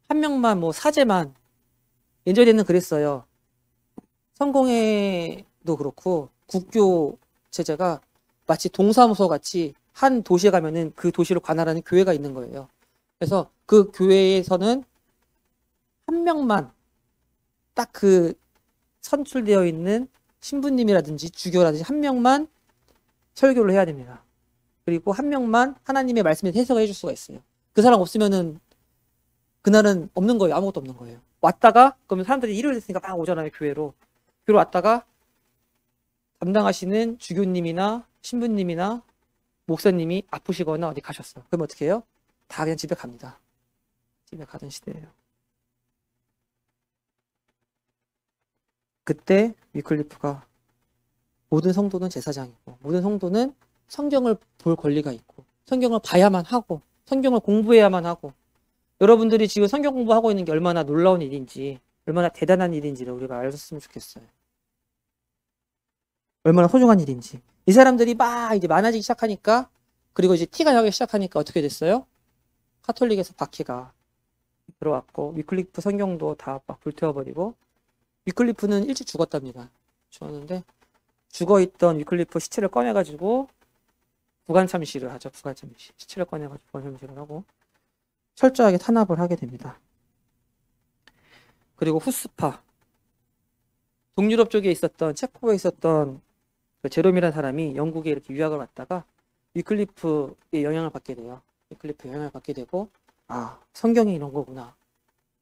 한 명만 뭐 사제만 예전에는 그랬어요. 성공회도 그렇고 국교 체제가 마치 동사무소 같이 한 도시에 가면은 그 도시를 관할하는 교회가 있는 거예요. 그래서 그 교회에서는 한 명만 딱 그 선출되어 있는 신부님이라든지 주교라든지 한 명만 설교를 해야 됩니다. 그리고 한 명만 하나님의 말씀에 해석을 해줄 수가 있어요. 그 사람 없으면은 그날은 없는 거예요. 아무것도 없는 거예요. 왔다가 그러면 사람들이 일요일 됐으니까 막 오잖아요. 교회로 왔다가 담당하시는 주교님이나 신부님이나 목사님이 아프시거나 어디 가셨어. 그럼 어떻게 해요? 다 그냥 집에 갑니다. 집에 가던 시대예요. 그때 위클리프가 모든 성도는 제사장이고 모든 성도는 성경을 볼 권리가 있고 성경을 봐야만 하고 성경을 공부해야만 하고 여러분들이 지금 성경 공부하고 있는 게 얼마나 놀라운 일인지 얼마나 대단한 일인지를 우리가 알았으면 좋겠어요. 얼마나 소중한 일인지. 이 사람들이 막 이제 많아지기 시작하니까 그리고 이제 티가 나기 시작하니까 어떻게 됐어요? 카톨릭에서 박해가 들어왔고 위클리프 성경도 다 막 불태워버리고 위클리프는 일찍 죽었답니다. 죽었는데 죽어있던 위클리프 시체를 꺼내가지고 부관참시를 하죠. 부관참시. 시체를 꺼내가지고 부관참시를 하고 철저하게 탄압을 하게 됩니다. 그리고 후스파. 동유럽 쪽에 있었던 체코에 있었던 그 제롬이라는 사람이 영국에 이렇게 유학을 왔다가 위클리프의 영향을 받게 돼요. 위클리프의 영향을 받게 되고 아 성경이 이런 거구나.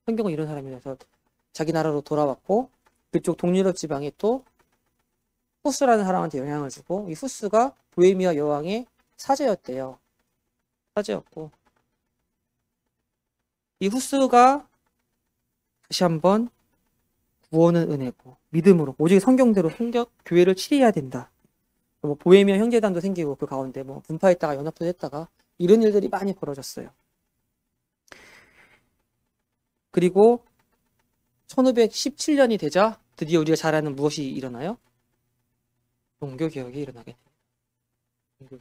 성경은 이런 사람이라서 자기 나라로 돌아왔고 그쪽 동유럽 지방에 또 후스라는 사람한테 영향을 주고 이 후스가 보헤미아 여왕의 사제였대요. 사제였고 이 후스가 다시 한번 구원은 은혜고 믿음으로 오직 성경대로 교회를 치리해야 된다. 뭐 보헤미아 형제단도 생기고 그 가운데 뭐 분파했다가 연합도 했다가 이런 일들이 많이 벌어졌어요. 그리고 1517년이 되자 드디어 우리가 잘 아는 무엇이 일어나요? 종교개혁이 일어나게 돼요.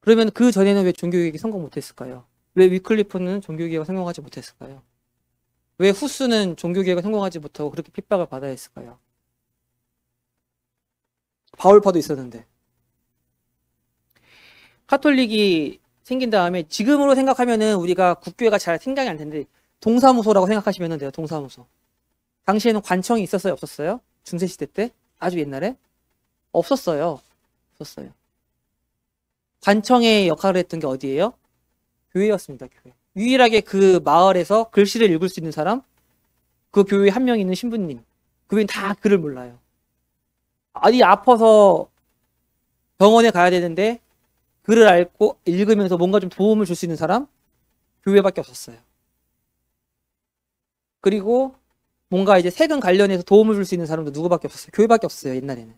그러면 그 전에는 왜 종교개혁이 성공 못했을까요? 왜 위클리프는 종교개혁을 성공하지 못했을까요? 왜 후스는 종교개혁을 성공하지 못하고 그렇게 핍박을 받아야 했을까요? 바울파도 있었는데. 카톨릭이 생긴 다음에 지금으로 생각하면은 우리가 국교회가 잘 생각이 안 되는데 동사무소라고 생각하시면 돼요. 동사무소. 당시에는 관청이 있었어요? 없었어요? 중세시대 때? 아주 옛날에? 없었어요. 없었어요. 관청의 역할을 했던 게 어디예요? 교회였습니다. 교회. 유일하게 그 마을에서 글씨를 읽을 수 있는 사람? 그 교회에 한 명 있는 신부님. 그분이 다 글을 몰라요. 아니 아파서 병원에 가야 되는데 글을 읽고 읽으면서 뭔가 좀 도움을 줄 수 있는 사람? 교회밖에 없었어요. 그리고 뭔가 이제 세금 관련해서 도움을 줄 수 있는 사람도 누구밖에 없었어요. 교회밖에 없었어요. 옛날에는.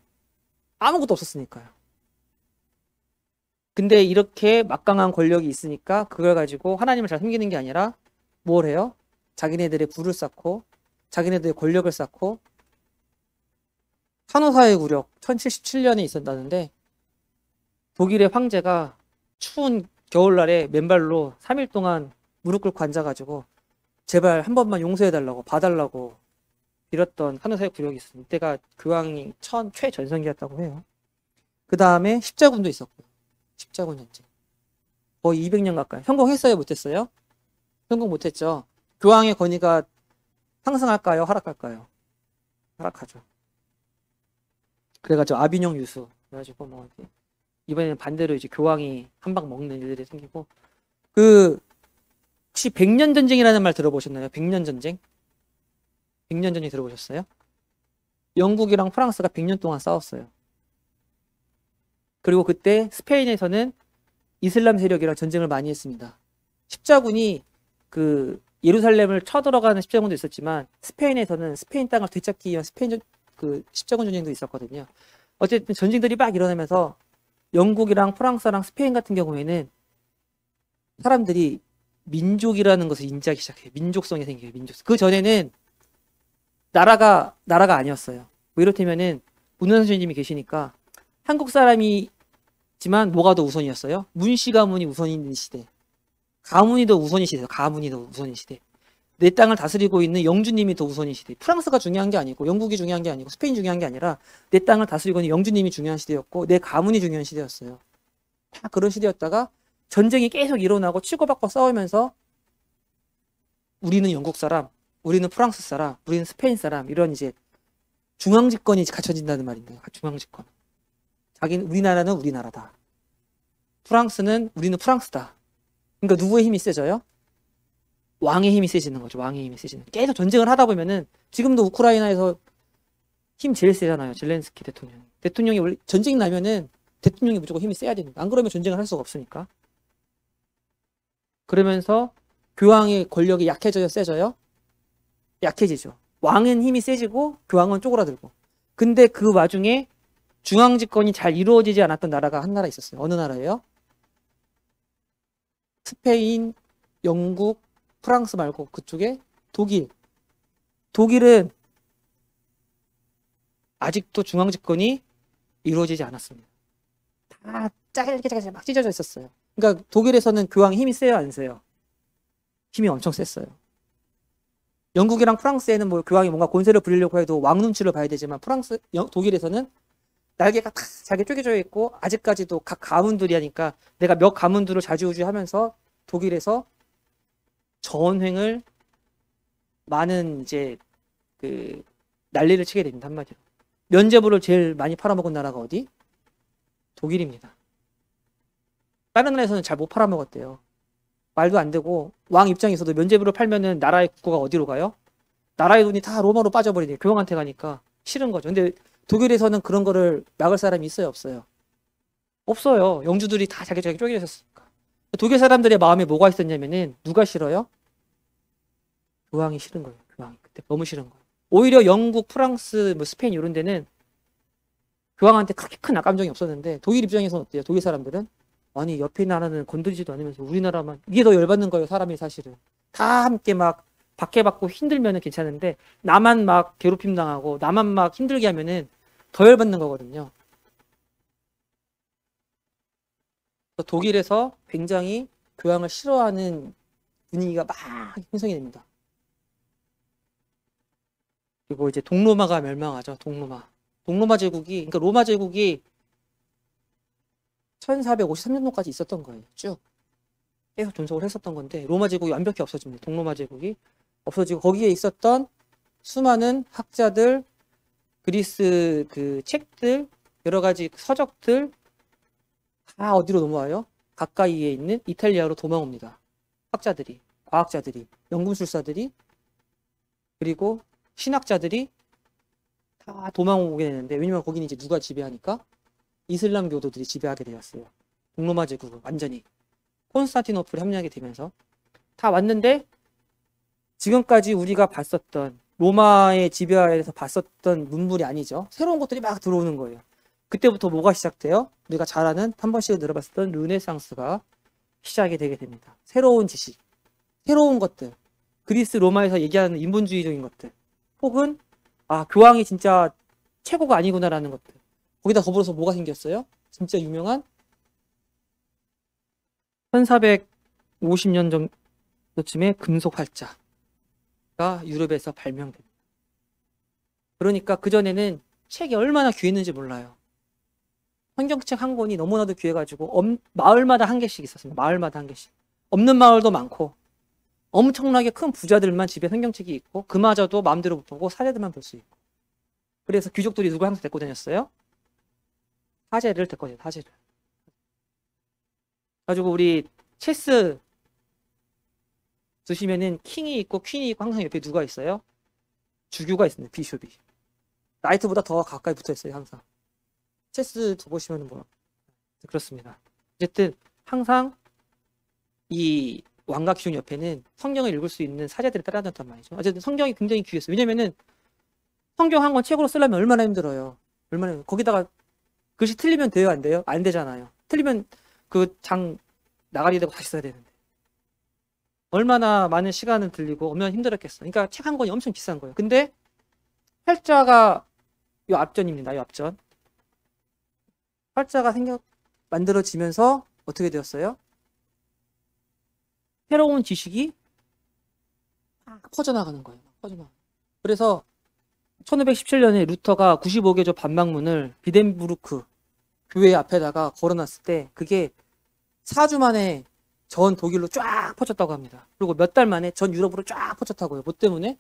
아무것도 없었으니까요. 근데 이렇게 막강한 권력이 있으니까 그걸 가지고 하나님을 잘 섬기는 게 아니라 뭘 해요? 자기네들의 부를 쌓고 자기네들의 권력을 쌓고 산호사의 굴욕 1077년에 있었다는데 독일의 황제가 추운 겨울날에 맨발로 3일 동안 무릎 꿇고 앉아가지고 제발 한 번만 용서해달라고 봐달라고 빌었던 산호사의 굴욕이 있었어요. 이때가 교황이 최전성기였다고 해요. 그 다음에 십자군도 있었고요. 십자군 전쟁. 거의 200년 가까이. 성공했어요? 못했어요? 성공 못했죠. 교황의 권위가 상승할까요? 하락할까요? 하락하죠. 그래가지고 아비뇽 유수. 그래가지고 뭐 이번에는 반대로 이제 교황이 한 방 먹는 일들이 생기고 그 혹시 100년 전쟁이라는 말 들어보셨나요? 100년 전쟁? 100년 전쟁 들어보셨어요? 영국이랑 프랑스가 100년 동안 싸웠어요. 그리고 그때 스페인에서는 이슬람 세력이랑 전쟁을 많이 했습니다. 십자군이 그 예루살렘을 쳐들어가는 십자군도 있었지만 스페인에서는 스페인 땅을 되찾기 위한 십자군 전쟁도 있었거든요. 어쨌든 전쟁들이 막 일어나면서 영국이랑 프랑스랑 스페인 같은 경우에는 사람들이 민족이라는 것을 인지하기 시작해요. 민족성이 생겨요. 민족성. 그 전에는 나라가 아니었어요. 뭐 이렇다면은 문현 선생님이 계시니까 한국 사람이지만 뭐가 더 우선이었어요? 문씨 가문이 우선인 시대. 가문이 더 우선인 시대. 가문이 더 우선인 시대. 내 땅을 다스리고 있는 영주님이 더 우선인 시대. 프랑스가 중요한 게 아니고 영국이 중요한 게 아니고 스페인 중요한 게 아니라 내 땅을 다스리고 있는 영주님이 중요한 시대였고 내 가문이 중요한 시대였어요. 다 그런 시대였다가 전쟁이 계속 일어나고 치고받고 싸우면서 우리는 영국 사람, 우리는 프랑스 사람, 우리는 스페인 사람 이런 이제 중앙집권이 갖춰진다는 말인데요. 중앙집권. 우리나라는 우리나라다. 우리는 프랑스다. 그러니까 누구의 힘이 세져요? 왕의 힘이 세지는 거죠. 왕의 힘이 세지는. 계속 전쟁을 하다 보면은 지금도 우크라이나에서 힘 제일 세잖아요. 젤렌스키 대통령. 대통령이 원래 전쟁 나면은 대통령이 무조건 힘이 세야 됩니다. 안 그러면 전쟁을 할 수가 없으니까. 그러면서 교황의 권력이 약해져요, 세져요? 약해지죠. 왕은 힘이 세지고 교황은 쪼그라들고. 근데 그 와중에 중앙 집권이 잘 이루어지지 않았던 나라가 한 나라 있었어요. 어느 나라예요? 스페인, 영국, 프랑스 말고 그쪽에 독일. 독일은 아직도 중앙 집권이 이루어지지 않았습니다. 다 짜잘짜잘 막 찢어져 있었어요. 그러니까 독일에서는 교황이 힘이 세요, 안 세요? 힘이 엄청 셌어요. 영국이랑 프랑스에는 뭐 교황이 뭔가 권세를 부리려고 해도 왕 눈치를 봐야 되지만 독일에서는 날개가 다 잘게 쪼개져 있고 아직까지도 각 가문들이 하니까 내가 몇 가문들을 좌지우지하면서 독일에서 전횡을 많은 이제 그 난리를 치게 됩니다. 한마디로. 면제부를 제일 많이 팔아먹은 나라가 어디? 독일입니다. 다른 나라에서는 잘 못 팔아먹었대요. 말도 안 되고 왕 입장에서도 면제부를 팔면은 나라의 국고가 어디로 가요? 나라의 돈이 다 로마로 빠져버리네요. 교황한테 가니까 싫은 거죠. 근데 독일에서는 그런 거를 막을 사람이 있어요, 없어요? 없어요. 영주들이 다 자기 쪼개졌으니까. 독일 사람들의 마음에 뭐가 있었냐면은 누가 싫어요? 교황이 싫은 거예요. 교황이 그때 너무 싫은 거예요. 오히려 영국, 프랑스, 뭐 스페인 이런 데는 교황한테 그렇게 큰 악감정이 없었는데 독일 입장에서는 어때요? 독일 사람들은 아니 옆에 나라는 건드리지도 않으면서 우리나라만 이게 더 열받는 거예요. 사람이 사실은 다 함께 막 박해받고 힘들면은 괜찮은데 나만 막 괴롭힘 당하고 나만 막 힘들게 하면은 더 열받는 거거든요. 독일에서 굉장히 교황을 싫어하는 분위기가 막 형성이 됩니다. 그리고 이제 동로마가 멸망하죠. 동로마 제국이 그러니까 로마 제국이 1453년도까지 있었던 거예요. 쭉 계속 존속을 했었던 건데 로마 제국이 완벽히 없어집니다. 동로마 제국이 없어지고 거기에 있었던 수많은 학자들, 그리스 그 책들, 여러 가지 서적들 다 어디로 넘어와요? 가까이에 있는 이탈리아로 도망옵니다. 학자들이, 과학자들이, 연금술사들이 그리고 신학자들이 다 도망오게 되는데 왜냐면 거기는 이제 누가 지배하니까 이슬람 교도들이 지배하게 되었어요. 동로마 제국은 완전히 콘스탄티노플에 합류하게 되면서 다 왔는데 지금까지 우리가 봤었던 로마의 지배하에서 봤었던 문물이 아니죠. 새로운 것들이 막 들어오는 거예요. 그때부터 뭐가 시작돼요? 우리가 잘 아는 한 번씩 들어봤었던 르네상스가 시작이 되게 됩니다. 새로운 지식, 새로운 것들, 그리스 로마에서 얘기하는 인본주의적인 것들 혹은 교황이 진짜 최고가 아니구나라는 것들 거기다 더불어서 뭐가 생겼어요? 진짜 유명한 1450년 정도쯤에 금속 활자가 유럽에서 발명됩니다. 그러니까 그전에는 책이 얼마나 귀했는지 몰라요. 성경책 한 권이 너무나도 귀해가지고 마을마다 한 개씩 있었습니다. 마을마다 한 개씩. 없는 마을도 많고 엄청나게 큰 부자들만 집에 성경책이 있고 그마저도 마음대로 못 보고 사제들만 볼 수 있고 그래서 귀족들이 누구 항상 데리고 다녔어요? 사제를 데리고 다녔어요. 사제를. 가지고 우리 체스 두시면은 킹이 있고 퀸이 있고 항상 옆에 누가 있어요? 주교가 있습니다. 비숍이. 나이트보다 더 가까이 붙어 있어요. 항상. 체스 보시면 뭐 그렇습니다. 어쨌든 항상 이 왕과 귀족 옆에는 성경을 읽을 수 있는 사제들이 따라다녔단 말이죠. 어쨌든 성경이 굉장히 귀했어요. 왜냐면은 성경 한 권 책으로 쓰려면 얼마나 힘들어요. 거기다가 글씨 틀리면 돼요, 안 돼요? 안 되잖아요. 틀리면 그 장 나가리 되고 다시 써야 되는데. 얼마나 많은 시간을 들리고 얼마나 힘들었겠어. 그러니까 책 한 권이 엄청 비싼 거예요. 근데 활자가 요 앞전입니다. 요 앞전. 활자가 만들어지면서 어떻게 되었어요? 새로운 지식이 막 퍼져나가는 거예요. 퍼져나가. 그래서 1517년에 루터가 95개조 반박문을 비덴부르크 교회 앞에다가 걸어놨을 때 그게 4주 만에 전 독일로 쫙 퍼졌다고 합니다. 그리고 몇 달 만에 전 유럽으로 쫙 퍼졌다고요. 뭐 때문에?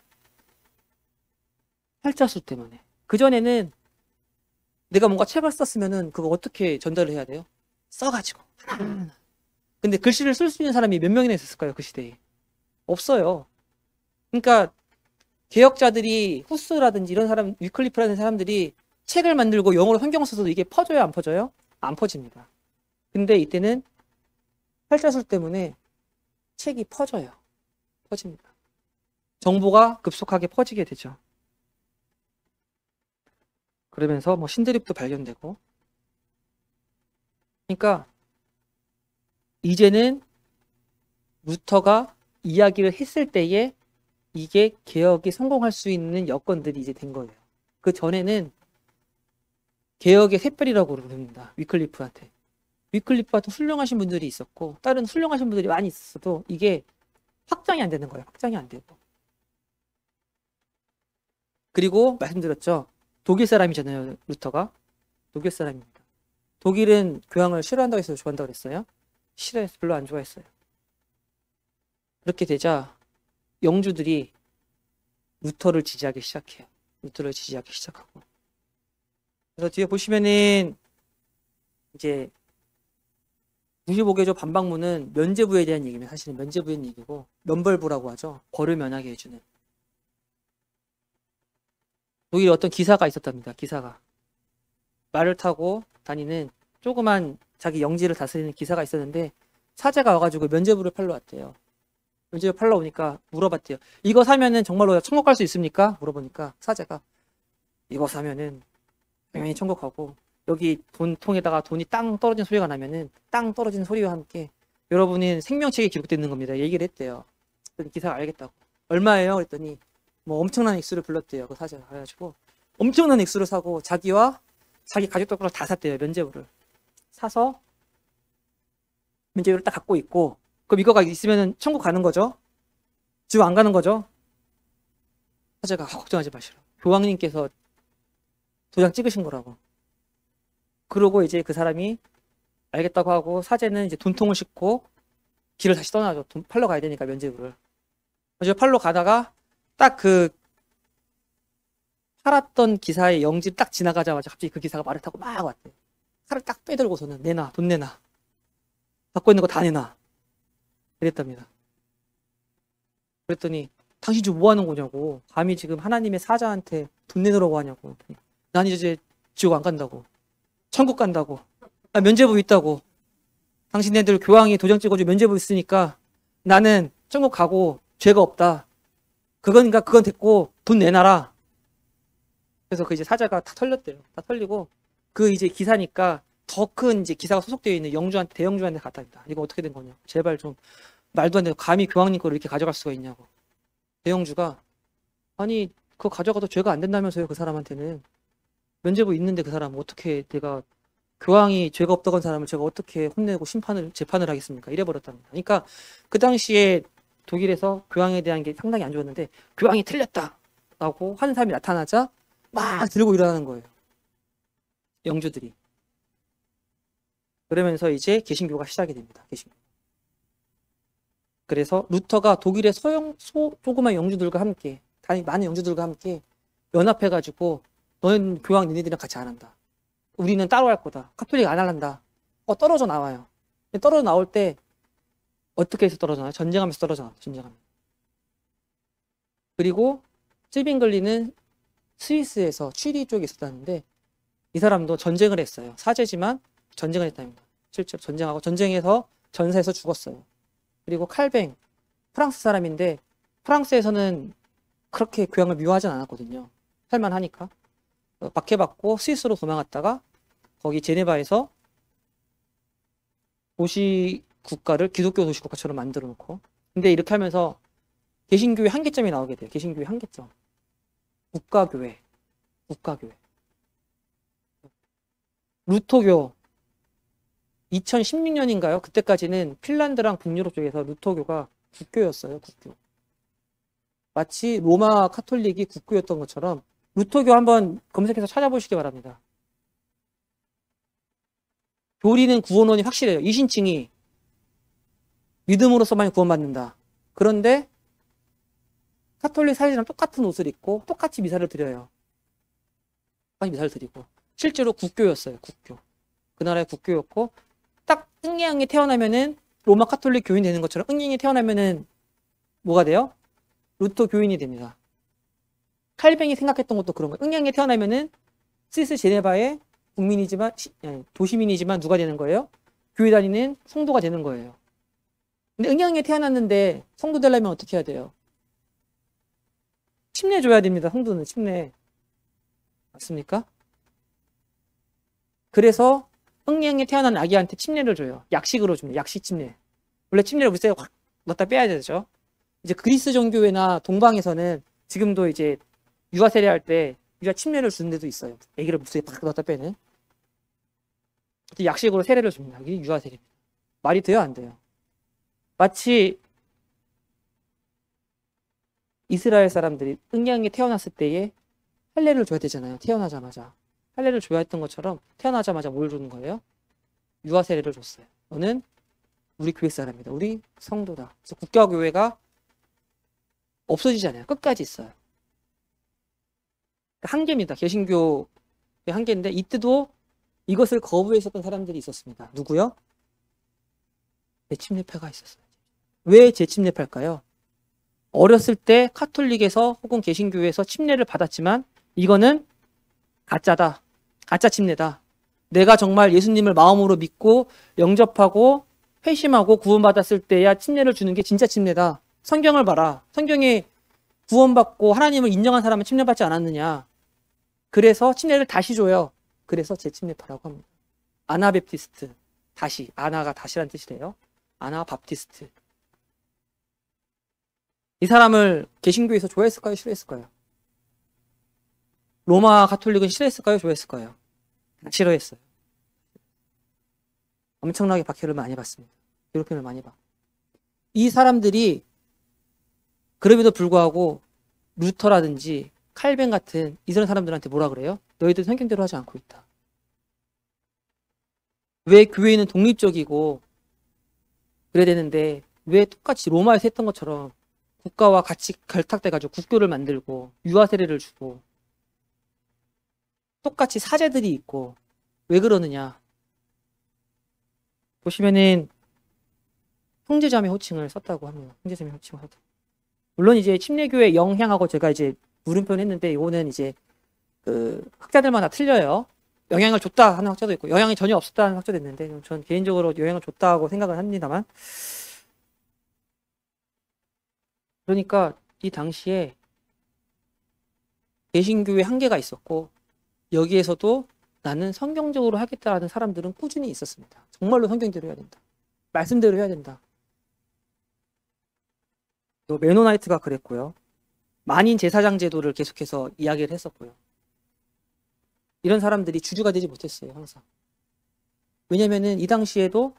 활자수 때문에. 그전에는 내가 뭔가 책을 썼으면은 그거 어떻게 전달을 해야 돼요? 써가지고 하나하나. 근데 글씨를 쓸 수 있는 사람이 몇 명이나 있었을까요? 그 시대에. 없어요. 그러니까 개혁자들이 후스라든지 이런 사람, 위클리프라는 사람들이 책을 만들고 영어로 성경 써서도 이게 퍼져요? 안 퍼져요? 안 퍼집니다. 근데 이때는 활자술 때문에 책이 퍼져요. 퍼집니다. 정보가 급속하게 퍼지게 되죠. 그러면서 뭐 신드립도 발견되고. 그러니까 이제는 루터가 이야기를 했을 때에 이게 개혁이 성공할 수 있는 여건들이 이제 된 거예요. 그 전에는 개혁의 샛별이라고 부릅니다. 위클리프한테. 위클리프한테 훌륭하신 분들이 있었고 다른 훌륭하신 분들이 많이 있었어도 이게 확장이 안 되는 거예요. 확장이 안 되고. 그리고 말씀드렸죠. 독일 사람이잖아요. 루터가. 독일 사람입니다. 독일은 교황을 싫어한다고 해서 좋아한다고 그랬어요? 싫어해서 별로 안 좋아했어요. 그렇게 되자 영주들이 루터를 지지하기 시작해요. 루터를 지지하기 시작하고. 그래서 뒤에 보시면은 이제 95개조 반박문은 면죄부에 대한 얘기입니다. 사실은 면죄부의 얘기고 면벌부라고 하죠. 벌을 면하게 해주는. 독일에 어떤 기사가 있었답니다. 기사가. 말을 타고 다니는 조그만 자기 영지를 다스리는 기사가 있었는데 사제가 와가지고 면죄부를 팔러 왔대요. 면죄부 팔러 오니까 물어봤대요. 이거 사면은 정말로 천국 갈 수 있습니까? 물어보니까 사제가 이거 사면은 당연히 천국하고 여기 돈통에다가 돈이 땅 떨어진 소리가 나면은 땅 떨어진 소리와 함께 여러분은 생명책에 기록되는 겁니다. 얘기를 했대요. 그랬더니 기사가 알겠다고. 얼마예요? 그랬더니 뭐 엄청난 액수를 불렀대요. 그 사제가. 그래가지고 엄청난 액수를 사고 자기와 자기 가족들과 다 샀대요. 면죄부를. 사서 면죄부를 딱 갖고 있고 그럼 이거가 있으면은 천국 가는 거죠? 지옥 안 가는 거죠? 사제가 걱정하지 마시라. 교황님께서 도장 찍으신 거라고. 그러고 이제 그 사람이 알겠다고 하고 사제는 이제 돈통을 싣고 길을 다시 떠나죠. 돈 팔러 가야 되니까 면죄부를. 그래서 팔러 가다가 딱 그 팔았던 기사의 영지를 딱 지나가자마자 갑자기 그 기사가 말을 타고 막 왔대요. 칼을 딱 빼들고서는 내놔, 돈 내놔. 갖고 있는 거 다 내놔. 그랬답니다. 그랬더니 당신 지금 뭐 하는 거냐고. 감히 지금 하나님의 사자한테 돈 내놓으라고 하냐고. 난 이제 지옥 안 간다고. 천국 간다고. 나 면죄부 있다고. 당신네들 교황이 도장 찍어줘 면죄부 있으니까 나는 천국 가고 죄가 없다. 그건 됐고 돈 내놔라. 그래서 그 이제 사자가 다 털렸대요. 다 털리고 그 이제 기사니까 더 큰 이제 기사가 소속되어 있는 영주한테 대영주한테 갔답니다. 이거 어떻게 된 거냐? 제발 좀 말도 안 되고 감히 교황님 거를 이렇게 가져갈 수가 있냐고. 대영주가 아니 그거 가져가도 죄가 안 된다면서요. 그 사람한테는 면죄부 있는데 그 사람 어떻게 내가 교황이 죄가 없다고 한 사람을 제가 어떻게 혼내고 재판을 하겠습니까? 이래버렸답니다. 그러니까 그 당시에 독일에서 교황에 대한 게 상당히 안 좋았는데 교황이 틀렸다라고 하는 사람이 나타나자 막 들고 일어나는 거예요. 영주들이. 그러면서 이제 개신교가 시작이 됩니다. 개신교. 그래서 루터가 독일의 조그만 영주들과 함께 많은 영주들과 함께 연합해가지고 너는 교황 니네들이랑 같이 안 한다. 우리는 따로 할 거다. 카톨릭 안 할란다. 떨어져 나와요. 떨어져 나올 때 어떻게 해서 떨어져 나와요? 전쟁하면서 떨어져 나와요. 전쟁하면서. 그리고 쯔빙글리는 스위스에서 취리 쪽에 있었다는데 이 사람도 전쟁을 했어요. 사제지만 전쟁을 했답니다. 실제로 전쟁하고 전쟁에서 전사해서 죽었어요. 그리고 칼뱅 프랑스 사람인데 프랑스에서는 그렇게 교황을 미워하진 않았거든요. 할만하니까. 박해받고 스위스로 도망갔다가 거기 제네바에서 도시 국가를 기독교 도시 국가처럼 만들어 놓고 근데 이렇게 하면서 개신교의 한계점이 나오게 돼요. 개신교의 한계점. 국가교회. 루터교. 2016년인가요? 그때까지는 핀란드랑 북유럽 쪽에서 루터교가 국교였어요. 국교. 마치 로마 카톨릭이 국교였던 것처럼 루터교 한번 검색해서 찾아보시기 바랍니다. 교리는 구원론이 확실해요. 이신칭이 믿음으로서만 구원받는다. 그런데 카톨릭 사회랑 똑같은 옷을 입고 똑같이 미사를 드려요. 똑같이 미사를 드리고 실제로 국교였어요. 국교. 그 나라의 국교였고 딱 응애응애 태어나면은 로마 카톨릭 교인 되는 것처럼 응애응애 태어나면은 뭐가 돼요? 루터 교인이 됩니다. 칼뱅이 생각했던 것도 그런 거예요. 응애응애 태어나면은 스위스 제네바의 국민이지만 도시민이지만 누가 되는 거예요? 교회 다니는 성도가 되는 거예요. 근데 응애응애 태어났는데 성도 되려면 어떻게 해야 돼요? 침례 줘야 됩니다. 성도는 침례. 맞습니까? 그래서 응애응애 태어난 아기한테 침례를 줘요. 약식으로 줍니다. 약식 침례. 원래 침례를 물속에 확 넣었다 빼야 되죠. 이제 그리스 종교회나 동방에서는 지금도 이제 유아 세례할 때 유아 침례를 주는 데도 있어요. 아기를 물속에 팍 넣었다 빼는. 약식으로 세례를 줍니다. 이게 유아 세례입니다. 말이 돼요, 안 돼요? 마치 이스라엘 사람들이 응애응애 태어났을 때에 할례를 줘야 되잖아요. 태어나자마자. 할례를 줘야 했던 것처럼 태어나자마자 뭘 주는 거예요? 유아 세례를 줬어요. 너는 우리 교회 사람이다. 우리 성도다. 그래서 국가교회가 없어지잖아요. 끝까지 있어요. 한계입니다. 개신교의 한계인데 이때도 이것을 거부했었던 사람들이 있었습니다. 누구요? 재침례파가 있었어요. 왜 재침례파일까요? 어렸을 때 카톨릭에서 혹은 개신교에서 침례를 받았지만 이거는 가짜다. 가짜 침례다. 내가 정말 예수님을 마음으로 믿고 영접하고 회심하고 구원받았을 때야 침례를 주는 게 진짜 침례다. 성경을 봐라. 성경에 구원받고 하나님을 인정한 사람은 침례받지 않았느냐. 그래서 침례를 다시 줘요. 그래서 재침례파라고 합니다. 아나베프티스트. 다시. 아나가 다시란 뜻이래요. 아나바프티스트. 이 사람을 개신교에서 좋아했을까요? 싫어했을까요? 로마 가톨릭은 싫어했을까요? 좋아했을까요? 싫어했어요. 엄청나게 박해를 많이 받습니다. 괴롭힘을 많이 받고. 이 사람들이 그럼에도 불구하고 루터라든지 칼뱅 같은 이런 사람들한테 뭐라 그래요? 너희들 성경대로 하지 않고 있다. 왜 교회는 독립적이고 그래야 되는데 왜 똑같이 로마에서 했던 것처럼 국가와 같이 결탁돼가지고 국교를 만들고 유아 세례를 주고 똑같이 사제들이 있고 왜 그러느냐. 보시면은 형제자매 호칭을 썼다고 합니다. 형제자매 호칭을 썼다. 물론 이제 침례교의 영향하고 제가 이제 물음표를 했는데 이거는 이제 그 학자들마다 틀려요. 영향을 줬다 하는 학자도 있고 영향이 전혀 없었다 하는 학자도 있는데 전 개인적으로 영향을 줬다고 생각을 합니다만 그러니까 이 당시에 개신교의 한계가 있었고 여기에서도 나는 성경적으로 하겠다라는 사람들은 꾸준히 있었습니다. 정말로 성경대로 해야 된다. 말씀대로 해야 된다. 메노나이트가 그랬고요. 만인 제사장 제도를 계속해서 이야기를 했었고요. 이런 사람들이 주주가 되지 못했어요. 항상. 왜냐면은 이 당시에도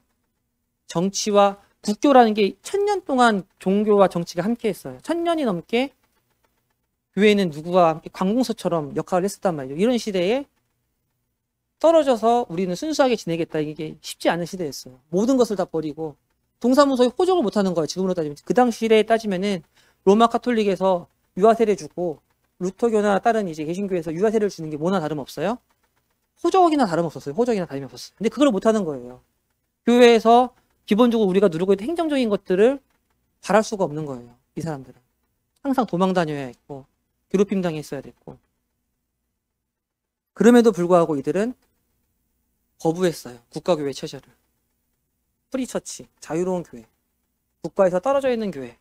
정치와 국교라는 게 1000년 동안 종교와 정치가 함께 했어요. 1000년이 넘게 교회는 누구와 함께 관공서처럼 역할을 했었단 말이죠. 이런 시대에 떨어져서 우리는 순수하게 지내겠다. 이게 쉽지 않은 시대였어요. 모든 것을 다 버리고 동사무소에 호적을 못하는 거예요. 지금으로 따지면. 그 당시에 따지면은 로마 카톨릭에서 유아세례 주고 루터교나 다른 이제 개신교에서 유아세례를 주는 게 뭐나 다름없어요? 호적이나 다름없었어요. 호적이나 다름이 없었어요. 근데 그걸 못하는 거예요. 교회에서 기본적으로 우리가 누르고 있는 행정적인 것들을 바랄 수가 없는 거예요. 이 사람들은. 항상 도망 다녀야 했고 괴롭힘 당했어야 됐고 그럼에도 불구하고 이들은 거부했어요. 국가교회 체제를. 프리처치, 자유로운 교회. 국가에서 떨어져 있는 교회.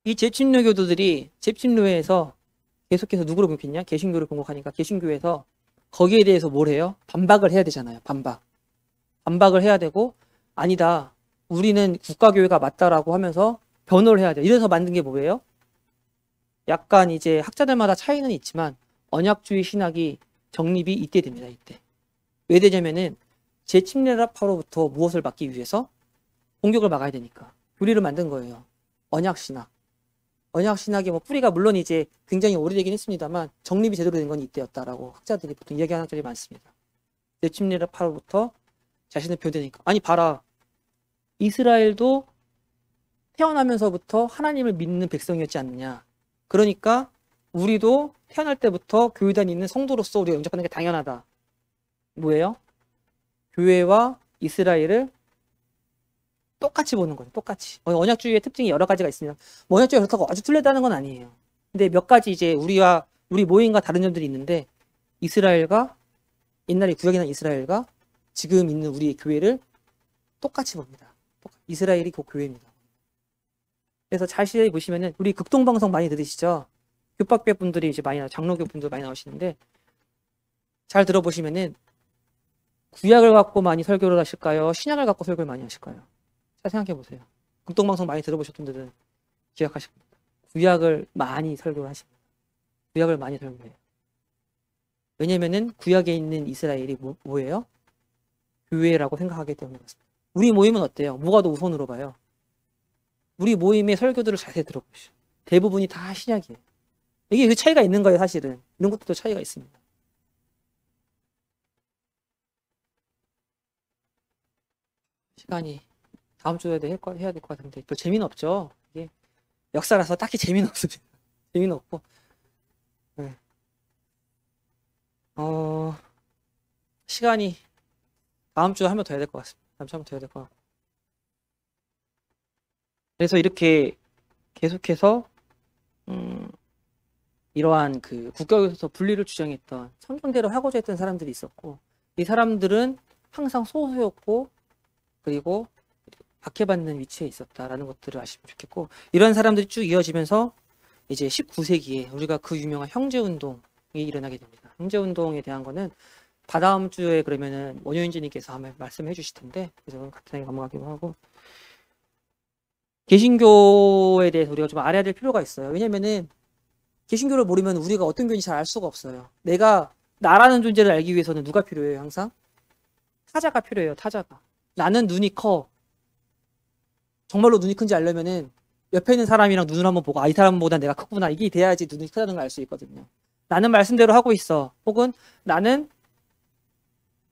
이 재침례교도들이 재침례에서 계속해서 누구를 공격했냐? 개신교를 공격하니까 개신교에서 거기에 대해서 뭘 해요? 반박을 해야 되잖아요. 반박을 해야 되고 아니다. 우리는 국가교회가 맞다라고 하면서 변호를 해야 돼요. 이래서 만든 게 뭐예요? 약간 이제 학자들마다 차이는 있지만 언약주의 신학이 정립이 이때 됩니다. 이때. 왜 되냐면은 제7연합파로부터 무엇을 막기 위해서? 공격을 막아야 되니까. 교리를 만든 거예요. 언약신학. 언약신학의 뭐 뿌리가 물론 이제 굉장히 오래되긴 했습니다만 정립이 제대로 된 건 이때였다라고 학자들이 보통 이야기하는 학자들이 많습니다. 제7연합파로부터 자신을 표현되니까. 아니 봐라. 이스라엘도 태어나면서부터 하나님을 믿는 백성이었지 않느냐. 그러니까 우리도 태어날 때부터 교회단에 있는 성도로서 우리가 영접하는 게 당연하다. 뭐예요? 교회와 이스라엘을 똑같이 보는 거죠. 똑같이. 언약주의의 특징이 여러 가지가 있습니다. 뭐 언약주의가 그렇다고 아주 틀렸다는 건 아니에요. 근데 몇 가지 이제 우리 모임과 다른 점들이 있는데 이스라엘과 옛날에 구약이나 이스라엘과 지금 있는 우리의 교회를 똑같이 봅니다. 이스라엘이 그 교회입니다. 그래서 자세히 보시면은 우리 극동방송 많이 들으시죠? 교박배 분들이 이제 많이 장로교 분들 많이 나오시는데 잘 들어보시면은 구약을 갖고 많이 설교를 하실까요? 신약을 갖고 설교를 많이 하실까요? 잘 생각해 보세요. 극동방송 많이 들어보셨던 분들은 기억하실 겁니다. 구약을 많이 설교를 하십니다. 구약을 많이 설교해요. 왜냐면은 구약에 있는 이스라엘이 뭐예요? 교회라고 생각하기 때문에 그렇습니다. 우리 모임은 어때요? 뭐가 더 우선으로 봐요? 우리 모임의 설교들을 자세히 들어보시죠. 대부분이 다 신약이에요. 이게 그 차이가 있는 거예요, 사실은. 이런 것도 차이가 있습니다. 시간이 다음 주에 해야 될 것 같은데 또 재미는 없죠. 이게 역사라서 딱히 재미는 없습니다. 재미는 없고. 네. 시간이 다음 주에 하면 더 해야 될 것 같습니다. 다음 주에 하면 더 해야 될 것 같고. 그래서 이렇게 계속해서 이러한 그 국가에서 분리를 주장했던 성경대로 하고자 했던 사람들이 있었고 이 사람들은 항상 소수였고 그리고 박해받는 위치에 있었다라는 것들을 아시면 좋겠고 이런 사람들이 쭉 이어지면서 이제 19세기에 우리가 그 유명한 형제운동이 일어나게 됩니다. 형제운동에 대한 거는 다다음 주에 그러면은 원효인지님께서 한번 말씀해 주실 텐데 그래서 간단하게 넘어가기로 하고 개신교에 대해서 우리가 좀 알아야 될 필요가 있어요. 왜냐면은 개신교를 모르면 우리가 어떤 교인지 잘 알 수가 없어요. 내가 나라는 존재를 알기 위해서는 누가 필요해요? 항상 타자가 필요해요. 타자가. 나는 눈이 커. 정말로 눈이 큰지 알려면은 옆에 있는 사람이랑 눈을 한번 보고 이 사람보다 내가 크구나 이게 돼야지 눈이 크다는 걸 알 수 있거든요. 나는 말씀대로 하고 있어. 혹은 나는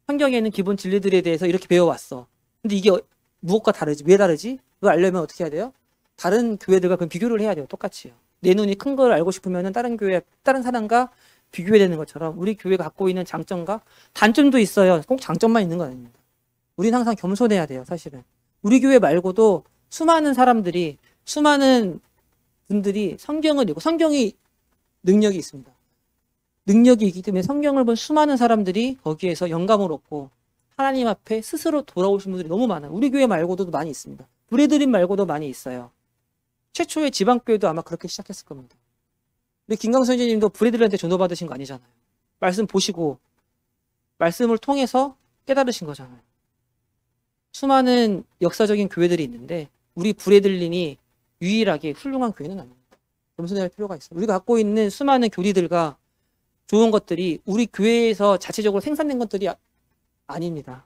성경에 있는 기본 진리들에 대해서 이렇게 배워왔어. 근데 이게 무엇과 다르지? 왜 다르지? 그걸 알려면 어떻게 해야 돼요? 다른 교회들과 그럼 비교를 해야 돼요. 똑같이요. 내 눈이 큰 걸 알고 싶으면 다른 교회, 다른 사람과 비교해야 되는 것처럼 우리 교회가 갖고 있는 장점과 단점도 있어요. 꼭 장점만 있는 건 아닙니다. 우리는 항상 겸손해야 돼요. 사실은. 우리 교회 말고도 수많은 사람들이 수많은 분들이 성경을 읽고 성경이 능력이 있습니다. 능력이 있기 때문에 성경을 본 수많은 사람들이 거기에서 영감을 얻고 하나님 앞에 스스로 돌아오신 분들이 너무 많아요. 우리 교회 말고도 많이 있습니다. 브레드림 말고도 많이 있어요. 최초의 지방교회도 아마 그렇게 시작했을 겁니다. 우리 김강수 선생님도 브레드림한테 전도받으신 거 아니잖아요. 말씀 보시고 말씀을 통해서 깨달으신 거잖아요. 수많은 역사적인 교회들이 있는데 우리 브레들린이 유일하게 훌륭한 교회는 아닙니다. 겸손해야 할 필요가 있어요. 우리가 갖고 있는 수많은 교리들과 좋은 것들이 우리 교회에서 자체적으로 생산된 것들이 아닙니다.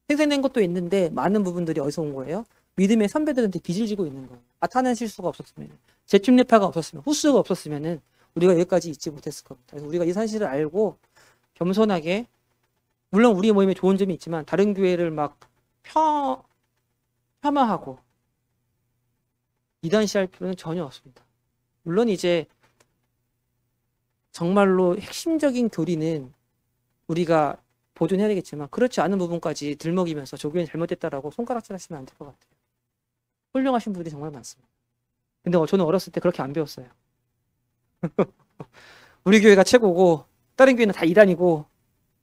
생산된 것도 있는데 많은 부분들이 어디서 온 거예요? 믿음의 선배들한테 빚을 지고 있는 거예요. 아타는 실수가 없었으면, 제춤례파가 없었으면, 후스가 없었으면 우리가 여기까지 있지 못했을 겁니다. 그래서 우리가 이 사실을 알고 겸손하게 물론 우리 모임에 좋은 점이 있지만 다른 교회를 막 폄하하고 이단시할 필요는 전혀 없습니다. 물론 이제 정말로 핵심적인 교리는 우리가 보존해야 되겠지만 그렇지 않은 부분까지 들먹이면서 조교는 잘못됐다라고 손가락질 하시면 안 될 것 같아요. 훌륭하신 분들이 정말 많습니다. 근데 저는 어렸을 때 그렇게 안 배웠어요. 우리 교회가 최고고 다른 교회는 다 이단이고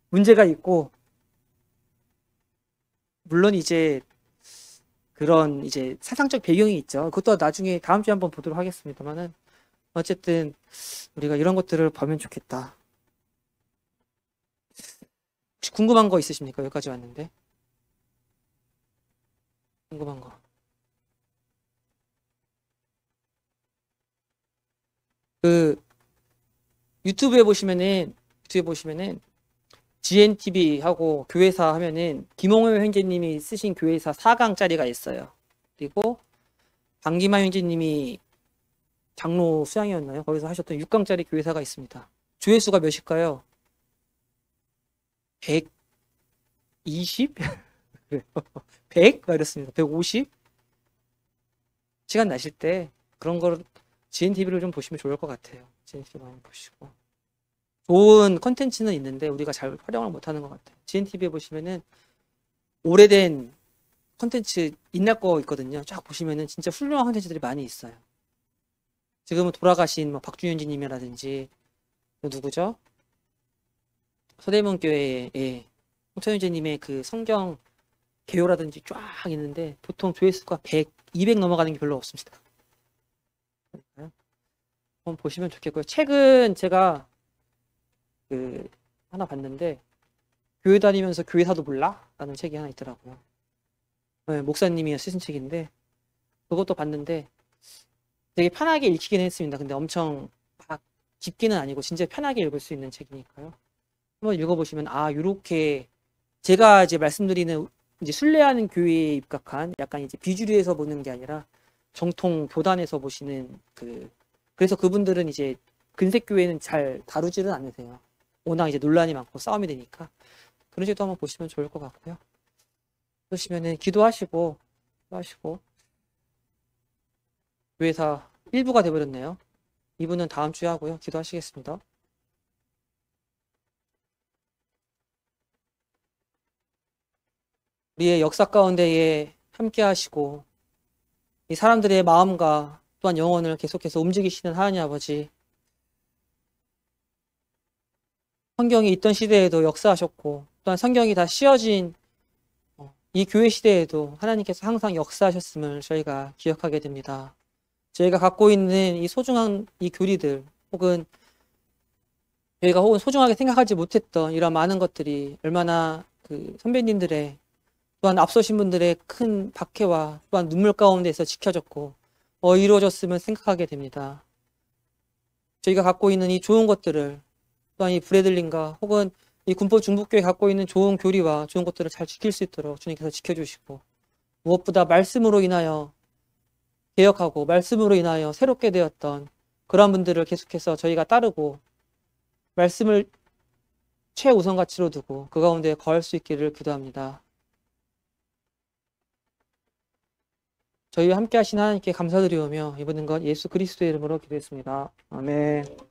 문제가 있고 물론 이제 그런 이제 사상적 배경이 있죠. 그것도 나중에 다음 주에 한번 보도록 하겠습니다만은 어쨌든 우리가 이런 것들을 보면 좋겠다. 혹시 궁금한 거 있으십니까? 여기까지 왔는데 궁금한 거. 그 유튜브에 보시면은 GNTV하고 교회사 하면은 김홍효 형제님이 쓰신 교회사 4강짜리가 있어요. 그리고 방기만 형제님이 장로 수양이었나요? 거기서 하셨던 6강짜리 교회사가 있습니다. 조회수가 몇일까요? 120? 그래요. 100? 이렇습니다. 150? 시간 나실 때 그런 걸 GNTV를 좀 보시면 좋을 것 같아요. GNTV 많이 보시고. 좋은 컨텐츠는 있는데 우리가 잘 활용을 못하는 것 같아요. GNTV에 보시면은 오래된 컨텐츠 옛날 거 있거든요. 쫙 보시면은 진짜 훌륭한 컨텐츠들이 많이 있어요. 지금은 돌아가신 뭐 박준현지님이라든지 누구죠? 서대문교회의 홍천현재님의 그 성경 개요라든지 쫙 있는데 보통 조회수가 100, 200 넘어가는 게 별로 없습니다. 한번 보시면 좋겠고요. 책은 제가 그 하나 봤는데 교회 다니면서 교회사도 몰라? 라는 책이 하나 있더라고요. 네, 목사님이 쓰신 책인데 그것도 봤는데 되게 편하게 읽히긴 했습니다. 근데 엄청 막 깊기는 아니고 진짜 편하게 읽을 수 있는 책이니까요. 한번 읽어보시면 요렇게 제가 이제 말씀드리는 이제 순례하는 교회에 입각한 약간 이제 비주류에서 보는 게 아니라 정통 교단에서 보시는 그래서 그분들은 이제 근색 교회는 잘 다루지는 않으세요. 워낙 이제 논란이 많고 싸움이 되니까 그런 식도 한번 보시면 좋을 것 같고요. 그러시면은 기도하시고 교회사 1부가 돼버렸네요. 2부는 다음 주에 하고요. 기도하시겠습니다. 우리의 역사 가운데에 함께 하시고 이 사람들의 마음과 또한 영혼을 계속해서 움직이시는 하나님 아버지, 성경이 있던 시대에도 역사하셨고 또한 성경이 다 씌어진 이 교회 시대에도 하나님께서 항상 역사하셨음을 저희가 기억하게 됩니다. 저희가 갖고 있는 이 소중한 이 교리들 혹은 저희가 혹은 소중하게 생각하지 못했던 이런 많은 것들이 얼마나 그 선배님들의 또한 앞서신 분들의 큰 박해와 또한 눈물 가운데서 지켜졌고 이루어졌음을 생각하게 됩니다. 저희가 갖고 있는 이 좋은 것들을 또한 이 브래들린과 혹은 이 군포 중북교회 갖고 있는 좋은 교리와 좋은 것들을 잘 지킬 수 있도록 주님께서 지켜주시고 무엇보다 말씀으로 인하여 개혁하고 말씀으로 인하여 새롭게 되었던 그런 분들을 계속해서 저희가 따르고 말씀을 최우선 가치로 두고 그 가운데 거할 수 있기를 기도합니다. 저희와 함께 하신 하나님께 감사드리오며 이 모든 것 예수 그리스도의 이름으로 기도했습니다. 아멘.